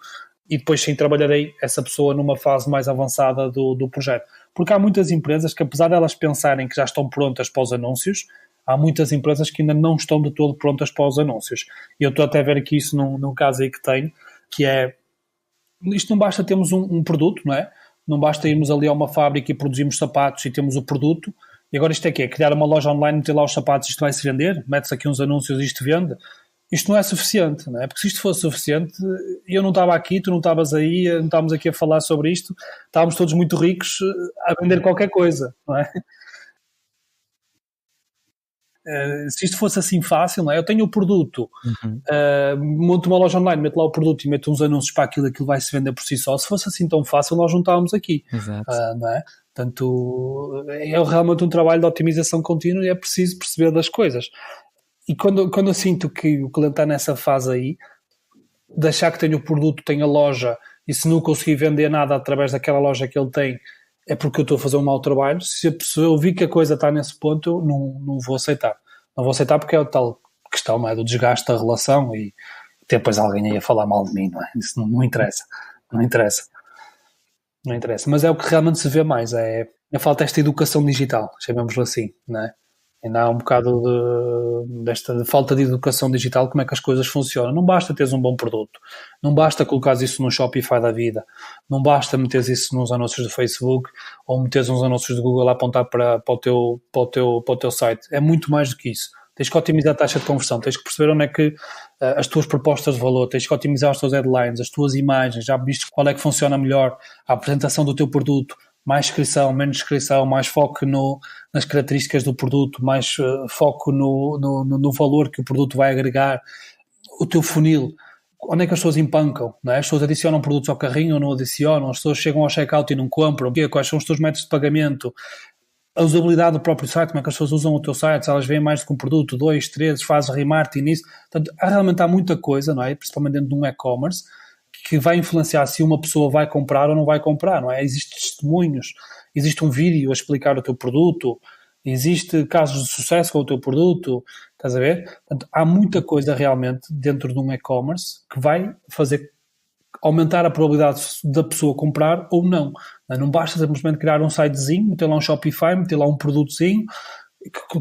e depois sim trabalharei essa pessoa numa fase mais avançada do projeto. Porque há muitas empresas que, apesar de elas pensarem que já estão prontas para os anúncios, há muitas empresas que ainda não estão de todo prontas para os anúncios. E eu estou até a ver aqui isso num caso aí que tenho, que é, isto não basta termos um produto, não é? Não basta irmos ali a uma fábrica e produzirmos sapatos e temos o produto, e agora isto é quê? Criar uma loja online, meter lá os sapatos, isto vai-se vender? Metes aqui uns anúncios e isto vende? Isto não é suficiente, não é? Porque se isto fosse suficiente, eu não estava aqui, tu não estavas aí, não estávamos aqui a falar sobre isto, estávamos todos muito ricos a vender qualquer coisa, não é? Se isto fosse assim fácil, não é? Eu tenho o produto, monto uma loja online, meto lá o produto e meto uns anúncios para aquilo vai se vender por si só. Se fosse assim tão fácil, nós não estávamos aqui. Exato. Não é? Portanto, é realmente um trabalho de otimização contínua e é preciso perceber das coisas. E quando eu sinto que o cliente está nessa fase aí, de achar que tem o produto, tem a loja, e se não conseguir vender nada através daquela loja que ele tem, é porque eu estou a fazer um mau trabalho. Se eu vi que a coisa está nesse ponto, eu não vou aceitar. Não vou aceitar porque é a tal questão, não é, do desgaste da relação, e depois alguém aí a falar mal de mim, não é? Isso não interessa. Não interessa. Não interessa. Mas é o que realmente se vê mais, é falta esta educação digital, chamemos-lhe assim, não é? Ainda há um bocado de falta de educação digital, como é que as coisas funcionam. Não basta teres um bom produto, não basta colocares isso no Shopify da vida, não basta meteres isso nos anúncios do Facebook ou meteres uns anúncios do Google a apontar para o teu site. É muito mais do que isso. Tens que otimizar a taxa de conversão, tens que perceber onde é que as tuas propostas de valor, tens que otimizar os teus headlines, as tuas imagens, já viste qual é que funciona melhor, a apresentação do teu produto, mais descrição, menos descrição, mais foco nas características do produto, mais foco no valor que o produto vai agregar, o teu funil, onde é que as pessoas empancam, não é? As pessoas adicionam produtos ao carrinho ou não adicionam, as pessoas chegam ao checkout e não compram, quais são os teus métodos de pagamento, a usabilidade do próprio site, como é que as pessoas usam o teu site, se elas veem mais do que um produto, 2, 3, fazes remarketing nisso. Portanto, realmente há muita coisa, não é? Principalmente dentro de um e-commerce, que vai influenciar se uma pessoa vai comprar ou não vai comprar, não é? Existem testemunhos, existe um vídeo a explicar o teu produto, existe casos de sucesso com o teu produto, estás a ver? Portanto, há muita coisa realmente dentro de um e-commerce que vai fazer aumentar a probabilidade da pessoa comprar ou não. Não basta simplesmente criar um sitezinho, meter lá um Shopify, meter lá um produtozinho,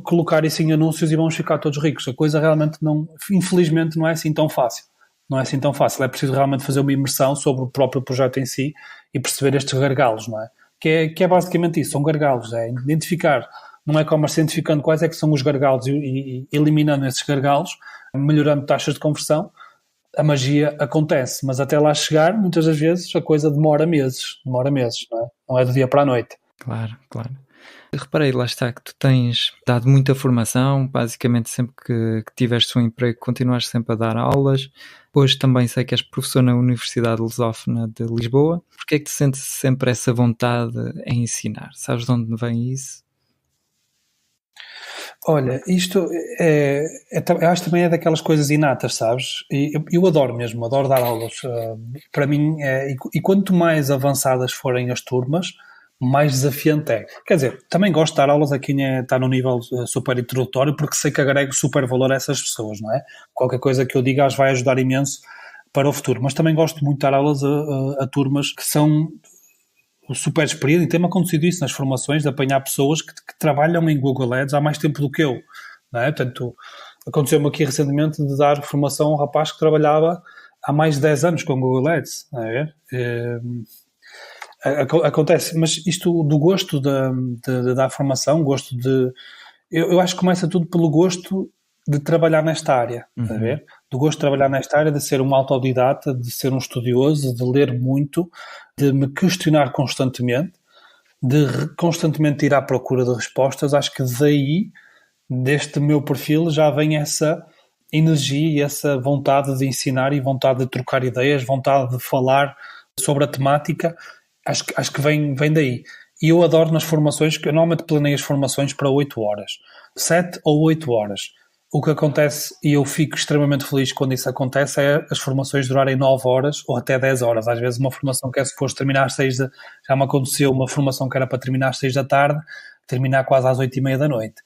colocar isso em anúncios e vamos ficar todos ricos. A coisa realmente não, infelizmente, não é assim tão fácil. Não é assim tão fácil. É preciso realmente fazer uma imersão sobre o próprio projeto em si e perceber estes gargalos, não é? Que é basicamente isso, são gargalos. É identificar, no e-commerce, identificando quais é que são os gargalos e eliminando esses gargalos, melhorando taxas de conversão, a magia acontece. Mas até lá chegar, muitas das vezes, a coisa demora meses, não é? Não é do dia para a noite. Claro. Reparei, lá está, que tu tens dado muita formação, basicamente sempre que tiveste um emprego continuaste sempre a dar aulas. Hoje também sei que és professor na Universidade Lusófona de Lisboa. Porquê é que tu sentes sempre essa vontade em ensinar? Sabes de onde vem isso? Olha, isto eu acho que também é daquelas coisas inatas, sabes? E eu adoro mesmo, adoro dar aulas. Para mim, e quanto mais avançadas forem as turmas, mais desafiante é. Quer dizer, também gosto de dar aulas a quem está no nível super introdutório, porque sei que agrego super valor a essas pessoas, não é? Qualquer coisa que eu diga as vai ajudar imenso para o futuro. Mas também gosto muito de dar aulas a turmas que são super experientes, e tem-me acontecido isso nas formações, de apanhar pessoas que trabalham em Google Ads há mais tempo do que eu, não é? Portanto, aconteceu-me aqui recentemente de dar formação a um rapaz que trabalhava há mais de 10 anos com Google Ads, não é? Acontece, mas isto do gosto de dar formação, gosto de... Eu acho que começa tudo pelo gosto de trabalhar nesta área, está a ver? Do gosto de trabalhar nesta área, de ser um autodidata, de ser um estudioso, de ler muito, de me questionar constantemente, de constantemente ir à procura de respostas. Acho que daí, deste meu perfil, já vem essa energia e essa vontade de ensinar e vontade de trocar ideias, vontade de falar sobre a temática. Acho que vem daí. E eu adoro nas formações, que eu normalmente planeio as formações para 8 horas. 7 ou 8 horas. O que acontece, e eu fico extremamente feliz quando isso acontece, é as formações durarem 9 horas ou até 10 horas. Às vezes uma formação que é suposto terminar às 6 já me aconteceu uma formação que era para terminar às 6 da tarde, terminar quase às 8:30 da noite.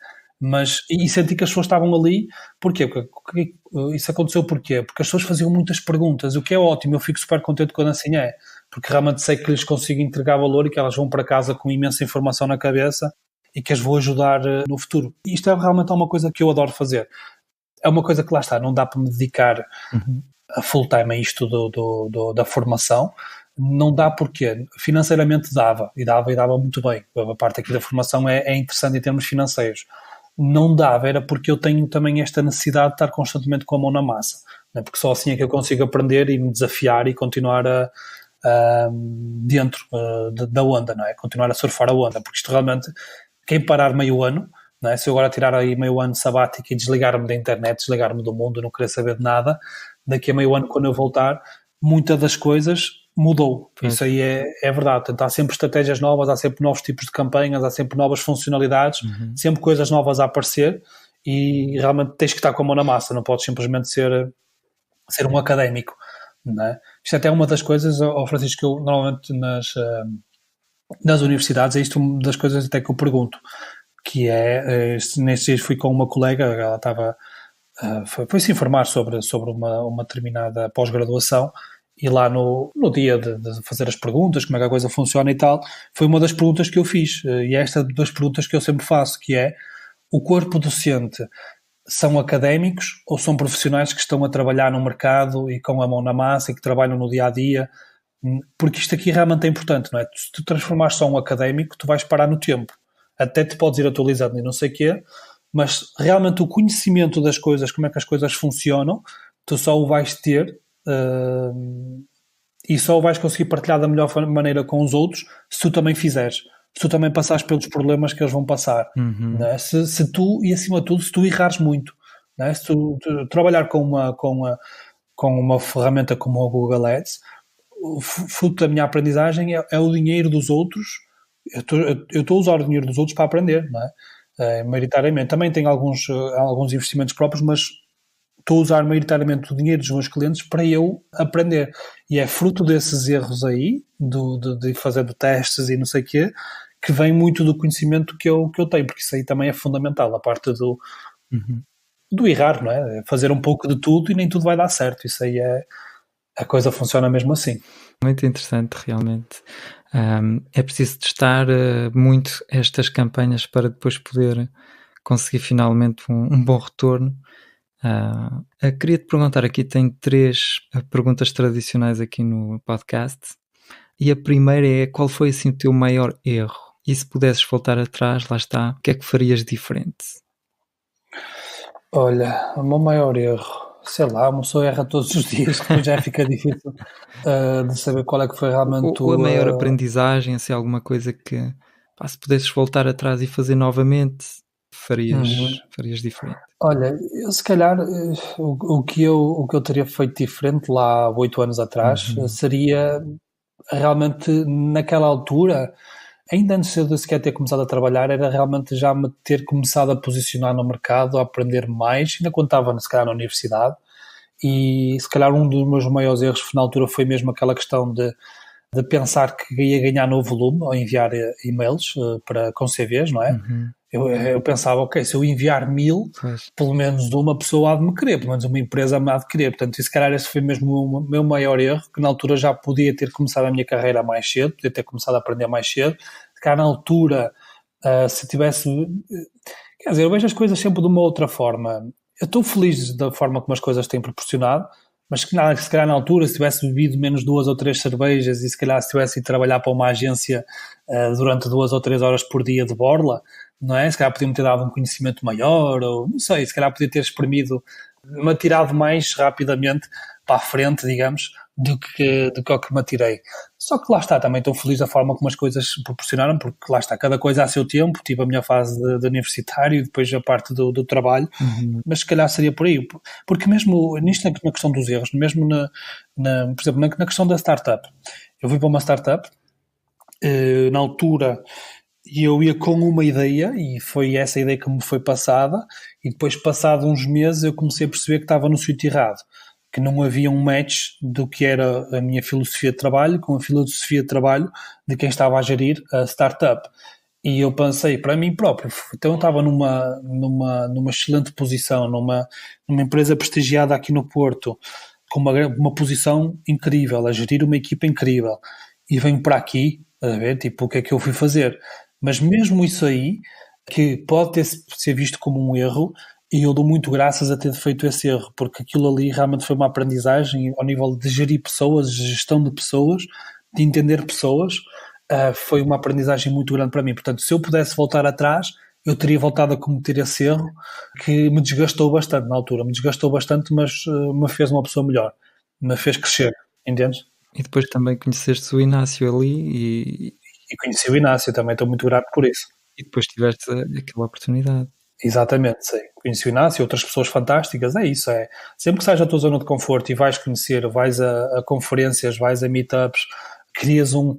E senti que as pessoas estavam ali. Porquê? Porque isso aconteceu porquê? Porque as pessoas faziam muitas perguntas, o que é ótimo. Eu fico super contente quando assim é, porque realmente sei que lhes consigo entregar valor e que elas vão para casa com imensa informação na cabeça e que as vou ajudar no futuro. E isto é realmente uma coisa que eu adoro fazer. É uma coisa que, lá está, não dá para me dedicar a full time a isto da formação. Não dá porque financeiramente dava muito bem. A parte aqui da formação é interessante em termos financeiros. Não dava, era porque eu tenho também esta necessidade de estar constantemente com a mão na massa, né? Porque só assim é que eu consigo aprender e me desafiar e continuar dentro da onda, não é? Continuar a surfar a onda, porque isto realmente, quem parar meio ano, não é? Se eu agora tirar aí meio ano sabático e desligar-me da internet, desligar-me do mundo, não querer saber de nada, daqui a meio ano, quando eu voltar, muitas das coisas mudou. Isso aí é verdade. Portanto, há sempre estratégias novas, há sempre novos tipos de campanhas, há sempre novas funcionalidades, sempre coisas novas a aparecer e realmente tens que estar com a mão na massa, não podes simplesmente ser um académico, não é? Isto é até uma das coisas, Francisco, que eu normalmente nas universidades, é isto uma das coisas até que eu pergunto, que é, nestes dias fui com uma colega, ela estava, foi-se informar sobre uma determinada pós-graduação, e lá no dia de fazer as perguntas, como é que a coisa funciona e tal, foi uma das perguntas que eu fiz, e é esta das perguntas que eu sempre faço, que é: o corpo docente são académicos ou são profissionais que estão a trabalhar no mercado e com a mão na massa e que trabalham no dia-a-dia? Porque isto aqui realmente é importante, não é? Se tu transformares só um académico, tu vais parar no tempo. Até te podes ir atualizando e não sei o quê, mas realmente o conhecimento das coisas, como é que as coisas funcionam, tu só o vais ter e só o vais conseguir partilhar da melhor maneira com os outros se tu também fizeres, se tu também passares pelos problemas que eles vão passar, não é? Se tu, e acima de tudo, se tu errares muito, não é? Se tu trabalhar com uma ferramenta como o Google Ads, o fruto da minha aprendizagem é o dinheiro dos outros. Eu estou a usar o dinheiro dos outros para aprender, não é? Maioritariamente. Também tenho alguns investimentos próprios, mas estou a usar maioritariamente o dinheiro dos meus clientes para eu aprender. E é fruto desses erros aí, de fazer testes e não sei o quê, que vem muito do conhecimento que eu tenho, porque isso aí também é fundamental, a parte do errar, não é? Fazer um pouco de tudo e nem tudo vai dar certo. Isso aí a coisa funciona mesmo assim. Muito interessante, realmente. É preciso testar muito estas campanhas para depois poder conseguir finalmente um bom retorno. Queria-te perguntar aqui, tenho 3 perguntas tradicionais aqui no podcast, e a primeira é: qual foi assim o teu maior erro? E se pudesses voltar atrás, lá está, o que é que farias diferente? Olha, o meu maior erro, sei lá, uma pessoa erra todos os dias, depois já fica difícil de saber qual é que foi realmente Ou a maior aprendizagem, assim, alguma coisa que, se pudesses voltar atrás e fazer novamente, farias diferente? Olha, eu se calhar o que eu teria feito diferente lá há 8 anos atrás seria realmente naquela altura, ainda antes de eu sequer ter começado a trabalhar, era realmente já me ter começado a posicionar no mercado, a aprender mais, ainda quando estava se calhar na universidade, e se calhar um dos meus maiores erros na altura foi mesmo aquela questão de pensar que ia ganhar no volume ao enviar e-mails com CVs, não é? Eu pensava, ok, se eu enviar 1000, Pois. pelo menos uma pessoa há de me querer, pelo menos uma empresa me há de querer. Portanto, e se calhar esse foi mesmo o meu maior erro, que na altura já podia ter começado a minha carreira mais cedo, podia ter começado a aprender mais cedo. Se calhar na altura, se tivesse... Quer dizer, eu vejo as coisas sempre de uma outra forma. Eu estou feliz da forma como as coisas têm proporcionado, mas se calhar na altura, se tivesse bebido menos 2 ou 3 cervejas e se calhar se tivesse ido trabalhar para uma agência durante 2 ou 3 horas por dia de borla, não é? Se calhar podia-me ter dado um conhecimento maior, ou não sei, se calhar podia ter me atirado mais rapidamente para a frente, digamos, do que ao que me atirei. Só que lá está, também estou feliz da forma como as coisas se proporcionaram, porque lá está, cada coisa a seu tempo, tive a minha fase de universitário, depois a parte do trabalho, mas se calhar seria por aí, porque mesmo nisto na questão dos erros, mesmo por exemplo, na questão da startup, eu fui para uma startup, na altura, e eu ia com uma ideia, e foi essa ideia que me foi passada, e depois, passado uns meses, eu comecei a perceber que estava no sítio errado, que não havia um match do que era a minha filosofia de trabalho com a filosofia de trabalho de quem estava a gerir a startup. E eu pensei para mim próprio, então eu estava numa excelente posição, numa empresa prestigiada aqui no Porto, com uma posição incrível, a gerir uma equipa incrível, e venho para aqui, a ver, tipo, o que é que eu fui fazer? Mas mesmo isso aí, que pode ser visto como um erro, e eu dou muito graças a ter feito esse erro, porque aquilo ali realmente foi uma aprendizagem ao nível de gerir pessoas, de gestão de pessoas, de entender pessoas, foi uma aprendizagem muito grande para mim. Portanto, se eu pudesse voltar atrás, eu teria voltado a cometer esse erro, que me desgastou bastante na altura, mas me fez uma pessoa melhor, me fez crescer, entendes? E depois também conheceste o Inácio ali E conheci o Inácio, também estou muito grato por isso. e depois tiveste aquela oportunidade. Exatamente, sim. Conheci o Inácio e outras pessoas fantásticas, é isso, é. Sempre que sais da tua zona de conforto e vais conhecer, vais a conferências, vais a meetups, crias um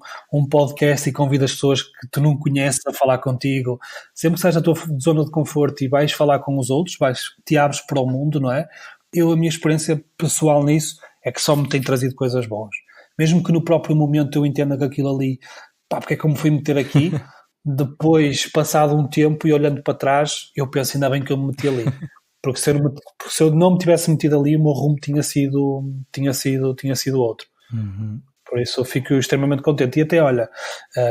podcast e convidas pessoas que tu não conheces a falar contigo, sempre que sais da tua zona de conforto e vais falar com os outros, te abres para o mundo, não é? A minha experiência pessoal nisso é que só me tem trazido coisas boas. Mesmo que no próprio momento eu entenda que aquilo ali, porque é que eu me fui meter aqui, depois, passado um tempo e olhando para trás, eu penso, ainda bem que eu me meti ali. Porque se eu não me tivesse metido ali, o meu rumo tinha sido outro. Por isso eu fico extremamente contente. E até, olha,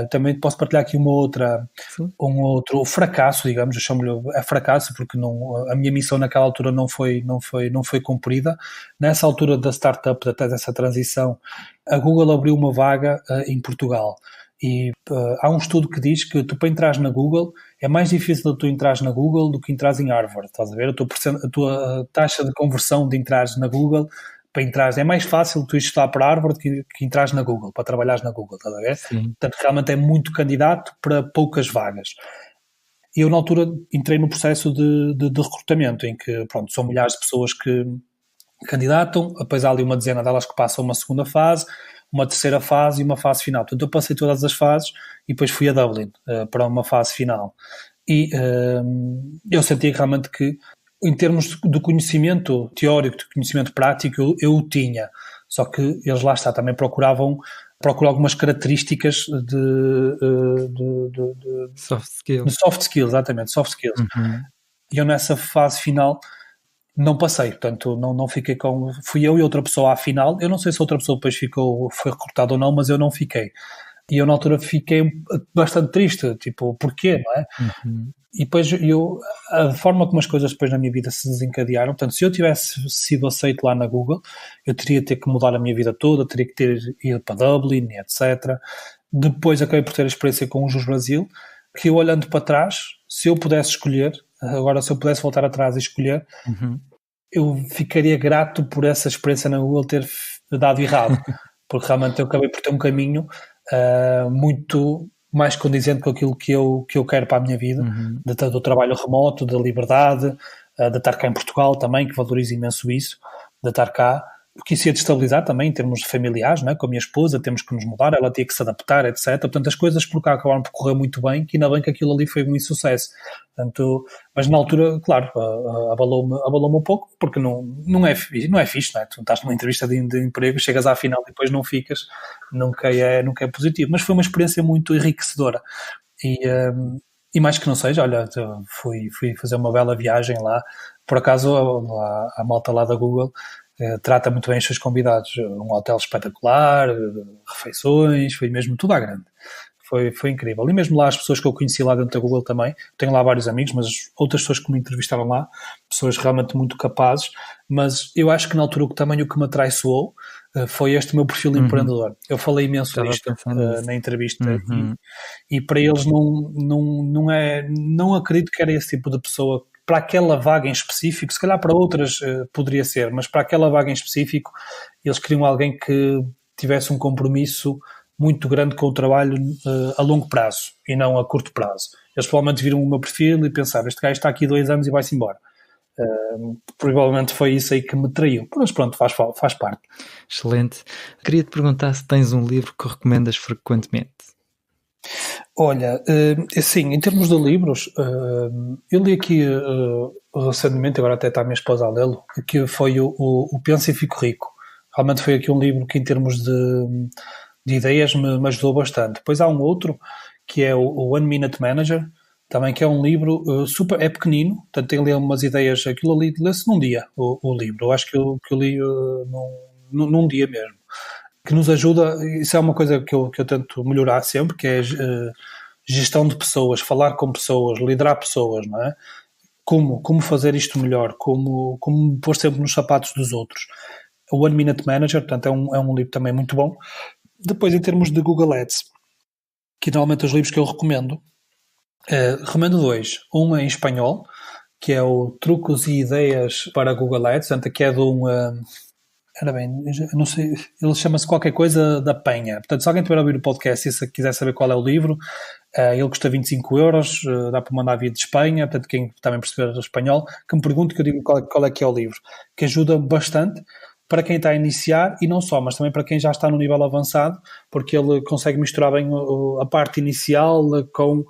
também posso partilhar aqui um outro fracasso, digamos, eu chamo-lhe a fracasso, porque a minha missão naquela altura não foi cumprida. Nessa altura da startup, até dessa transição, a Google abriu uma vaga em Portugal. E há um estudo que diz que tu, para entrares na Google, é mais difícil tu entrares na Google do que entrares em Harvard, estás a ver? A tua taxa de conversão de entrares na Google, para entrares, é mais fácil tu estudar para Harvard que entrares na Google, para trabalhares na Google, estás a ver? Sim. Portanto, realmente é muito candidato para poucas vagas. E eu, na altura, entrei no processo de recrutamento, em que, pronto, são milhares de pessoas que candidatam, depois há ali uma dezena delas que passam uma segunda fase, uma terceira fase e uma fase final. Portanto, eu passei todas as fases e depois fui a Dublin para uma fase final. E eu senti realmente que em termos de conhecimento teórico, de conhecimento prático, eu o tinha. Só que eles lá está, também procuram algumas características de Soft skills. soft skills, exatamente, soft skills. Uhum. E eu nessa fase final não passei, portanto não fiquei com... Fui eu e outra pessoa à final, eu não sei se outra pessoa depois foi recrutada ou não, mas eu não fiquei. E eu na altura fiquei bastante triste, tipo, porquê, não é? Uhum. E depois a forma como as coisas depois na minha vida se desencadearam, portanto, se eu tivesse sido aceito lá na Google, eu teria de ter que mudar a minha vida toda, teria que ter ido para Dublin, etc. Depois acabei por ter a experiência com o Jus Brasil, que eu olhando para trás, se eu pudesse escolher, agora se eu pudesse voltar atrás e escolher, eu ficaria grato por essa experiência na Google ter dado errado, porque realmente eu acabei por ter um caminho muito mais condizente com aquilo que eu quero para a minha vida, do trabalho remoto, da liberdade, de estar cá em Portugal também, que valorizo imenso isso, de estar cá, porque isso ia destabilizar também em termos familiares, não é? Com a minha esposa, temos que nos mudar, ela tinha que se adaptar, etc. Portanto, as coisas por cá acabaram por correr muito bem, que ainda bem que aquilo ali foi um insucesso. Portanto, mas na altura, claro, abalou-me um pouco, porque não é fixe, não é? Tu estás numa entrevista de emprego, chegas à final e depois não ficas, nunca é positivo. Mas foi uma experiência muito enriquecedora. E mais que não seja, olha, fui fazer uma bela viagem lá. Por acaso, a malta lá da Google trata muito bem os seus convidados. Um hotel espetacular, refeições, foi mesmo tudo à grande. Foi incrível. E mesmo lá as pessoas que eu conheci lá dentro da Google também, tenho lá vários amigos, mas outras pessoas que me entrevistaram lá, pessoas realmente muito capazes, mas eu acho que na altura também o que me atraiçoou foi este meu perfil empreendedor. Eu falei imenso disto na entrevista e para eles não acredito que era esse tipo de pessoa. Para aquela vaga em específico, se calhar para outras poderia ser, mas para aquela vaga em específico eles queriam alguém que tivesse um compromisso muito grande com o trabalho a longo prazo e não a curto prazo. Eles provavelmente viram o meu perfil e pensaram, este gajo está aqui 2 anos e vai-se embora. Provavelmente foi isso aí que me traiu, mas pronto, faz parte. Excelente. Queria-te perguntar se tens um livro que recomendas frequentemente. Olha, assim, em termos de livros, eu li aqui recentemente, agora até está a minha esposa a lê-lo, que foi o Pensa e Fico Rico. Realmente foi aqui um livro que em termos de ideias me ajudou bastante. Depois há um outro, que é o One Minute Manager, também que é um livro é pequenino, portanto tem ali umas ideias, aquilo ali lê-se num dia, o livro. Eu acho que eu li num dia mesmo. Que nos ajuda, isso é uma coisa que eu tento melhorar sempre, que é gestão de pessoas, falar com pessoas, liderar pessoas, não é? Como fazer isto melhor, como pôr sempre nos sapatos dos outros. O One Minute Manager, portanto, é um livro também muito bom. Depois, em termos de Google Ads, que normalmente os livros que eu recomendo 2. Um em espanhol, que é o Trucos e Ideias para Google Ads, portanto, que é de um... Ora bem, eu não sei, ele chama-se qualquer coisa da Penha. Portanto, se alguém tiver a ouvir o podcast e se quiser saber qual é o livro, ele custa 25€, dá para mandar via de Espanha, portanto, quem também perceber espanhol, que me pergunte, que eu digo qual é que é o livro, que ajuda bastante para quem está a iniciar e não só, mas também para quem já está no nível avançado, porque ele consegue misturar bem a parte inicial com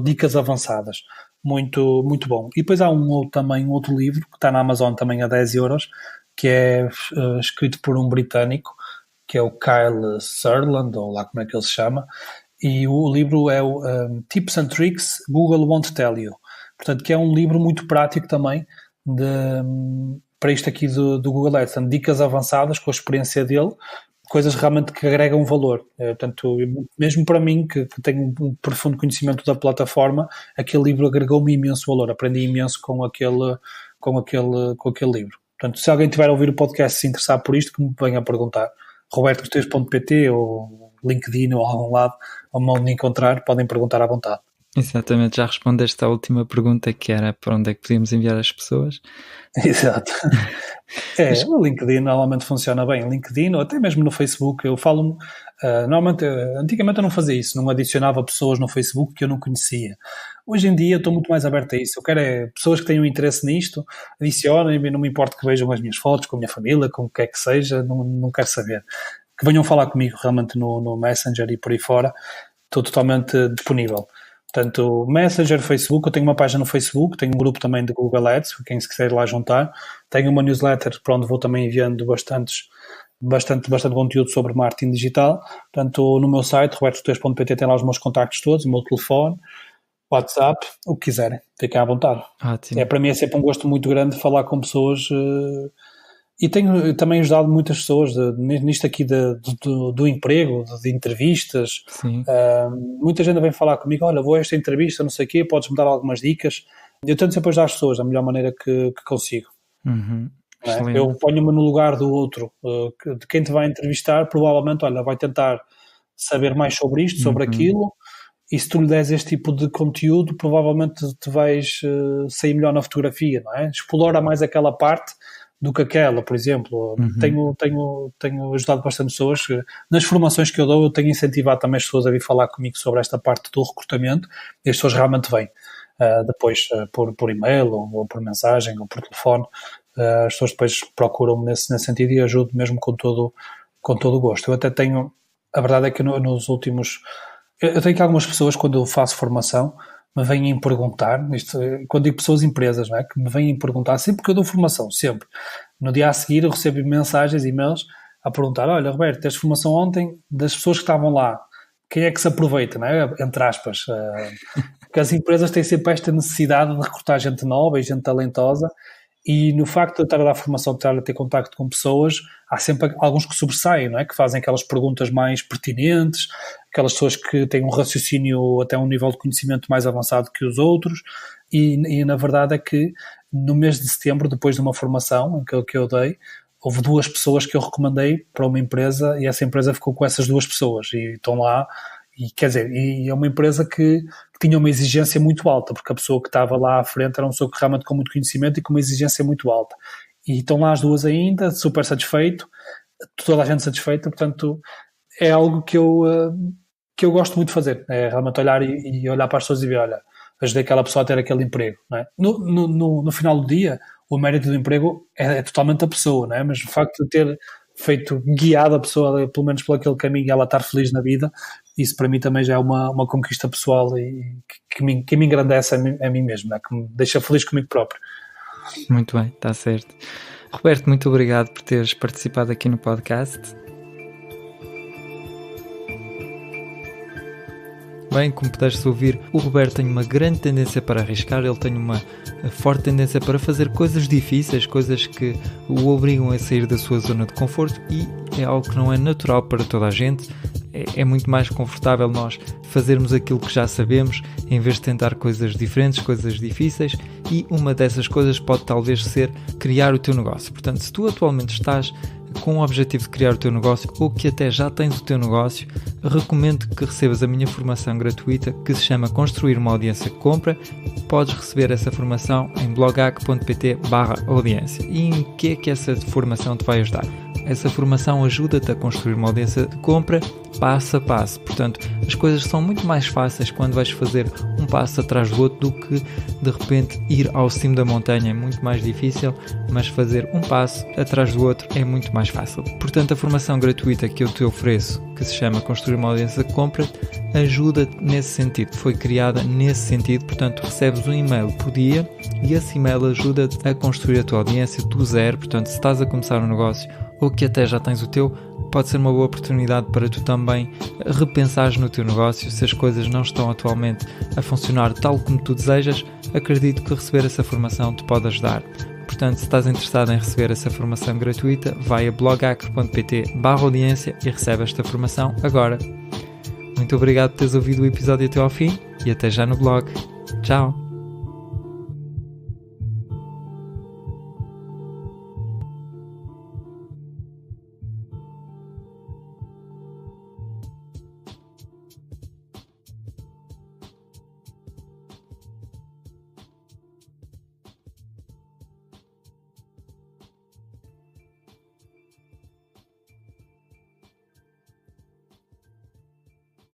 dicas avançadas. Muito, muito bom. E depois há também um outro livro, que está na Amazon também a 10€, que é escrito por um britânico, que é o Kyle Sutherland, ou lá como é que ele se chama, e o livro é o Tips and Tricks Google Won't Tell You. Portanto, que é um livro muito prático também para isto aqui do Google Ads. Portanto, dicas avançadas com a experiência dele, coisas realmente que agregam valor. Portanto, mesmo para mim, que tenho um profundo conhecimento da plataforma, aquele livro agregou-me imenso valor. Aprendi imenso com aquele livro. Portanto, se alguém tiver a ouvir o podcast e se interessar por isto, que me venha a perguntar. robertocortes.pt ou LinkedIn ou algum lado onde me encontrar, podem perguntar à vontade. Exatamente, já respondeste à última pergunta, que era para onde é que podíamos enviar as pessoas. Exato. O LinkedIn normalmente funciona bem. LinkedIn ou até mesmo no Facebook, eu falo... normalmente, antigamente eu não fazia isso, não adicionava pessoas no Facebook que eu não conhecia. Hoje em dia estou muito mais aberto a isso. Eu quero pessoas que tenham interesse nisto, adicionem-me, não me importa que vejam as minhas fotos com a minha família, com o que é que seja, não quero saber. Que venham falar comigo realmente no Messenger e por aí fora, estou totalmente disponível. Portanto, Messenger, Facebook, eu tenho uma página no Facebook, tenho um grupo também de Google Ads, quem se quiser ir lá juntar. Tenho uma newsletter para onde vou também enviando bastante conteúdo sobre marketing digital. Portanto, no meu site, robertocortês.pt, tem lá os meus contactos todos, o meu telefone, WhatsApp, o que quiserem, fiquem à vontade. Ótimo. Para mim é sempre um gosto muito grande falar com pessoas e tenho também ajudado muitas pessoas nisto aqui do emprego, de entrevistas. Muita gente vem falar comigo, olha, vou a esta entrevista, não sei o quê, podes-me dar algumas dicas. Eu tento sempre ajudar as pessoas da melhor maneira que consigo. Eu ponho-me no lugar do outro, de quem te vai entrevistar, provavelmente, olha, vai tentar saber mais sobre isto, sobre aquilo, e se tu lhe des este tipo de conteúdo, provavelmente te vais sair melhor na fotografia, não é? Explora mais aquela parte do que aquela, por exemplo. Tenho ajudado bastante pessoas. Nas formações que eu dou, eu tenho incentivado também as pessoas a vir falar comigo sobre esta parte do recrutamento, e as pessoas realmente vêm. Depois, por e-mail, ou por mensagem, ou por telefone, as pessoas depois procuram-me nesse sentido e ajudo mesmo com todo o gosto. Eu até tenho, a verdade é que nos últimos... Eu tenho que algumas pessoas, quando eu faço formação, me vêm perguntar, quando digo pessoas, empresas, não é? Que me vêm perguntar, sempre que eu dou formação, sempre. No dia a seguir eu recebo mensagens, e-mails, a perguntar, olha, Roberto, deste formação ontem, das pessoas que estavam lá, quem é que se aproveita, não é? Entre aspas. Porque as empresas têm sempre esta necessidade de recrutar gente nova e gente talentosa, e no facto de eu estar a dar formação, de estar a ter contacto com pessoas, há sempre alguns que sobressaem, não é? Que fazem aquelas perguntas mais pertinentes, aquelas pessoas que têm um raciocínio até um nível de conhecimento mais avançado que os outros, e na verdade é que no mês de setembro, depois de uma formação que eu dei, houve 2 pessoas que eu recomendei para uma empresa, e essa empresa ficou com essas 2 pessoas, e estão lá. E quer dizer, e é uma empresa que tinha uma exigência muito alta, porque a pessoa que estava lá à frente era uma pessoa que realmente com muito conhecimento e com uma exigência muito alta. E estão lá as 2 ainda, super satisfeito, toda a gente satisfeita, portanto, é algo que eu gosto muito de fazer, é realmente olhar e olhar para as pessoas e ver, olha, ajudei aquela pessoa a ter aquele emprego, não é? No final do dia, o mérito do emprego é totalmente a pessoa, não é? Mas o facto de ter guiado a pessoa, pelo menos por aquele caminho, e ela estar feliz na vida, isso para mim também já é uma conquista pessoal e que me engrandece a mim mesmo, né? Que me deixa feliz comigo próprio. Muito bem, está certo. Roberto, muito obrigado por teres participado aqui no podcast. Bem, como pudeste ouvir, o Roberto tem uma grande tendência para arriscar, ele tem uma forte tendência para fazer coisas difíceis, coisas que o obrigam a sair da sua zona de conforto, e é algo que não é natural para toda a gente. É muito mais confortável nós fazermos aquilo que já sabemos, em vez de tentar coisas diferentes, coisas difíceis, e uma dessas coisas pode talvez ser criar o teu negócio. Portanto, se tu atualmente estás com o objetivo de criar o teu negócio, ou que até já tens o teu negócio, recomendo que recebas a minha formação gratuita, que se chama Construir uma Audiência que Compra. Podes receber essa formação em bloghack.pt/audiência. E em que é que essa formação te vai ajudar? Essa formação ajuda-te a construir uma audiência de compra passo a passo. Portanto, as coisas são muito mais fáceis quando vais fazer um passo atrás do outro do que, de repente, ir ao cimo da montanha. É muito mais difícil, mas fazer um passo atrás do outro é muito mais fácil. Portanto, a formação gratuita que eu te ofereço, que se chama Construir uma Audiência de Compra, ajuda-te nesse sentido. Foi criada nesse sentido, portanto, recebes um e-mail por dia e esse e-mail ajuda-te a construir a tua audiência do zero. Portanto, se estás a começar um negócio ou que até já tens o teu, pode ser uma boa oportunidade para tu também repensares no teu negócio. Se as coisas não estão atualmente a funcionar tal como tu desejas, acredito que receber essa formação te pode ajudar. Portanto, se estás interessado em receber essa formação gratuita, vai a bloghack.pt/audiência e recebe esta formação agora. Muito obrigado por teres ouvido o episódio até ao fim e até já no blog. Tchau!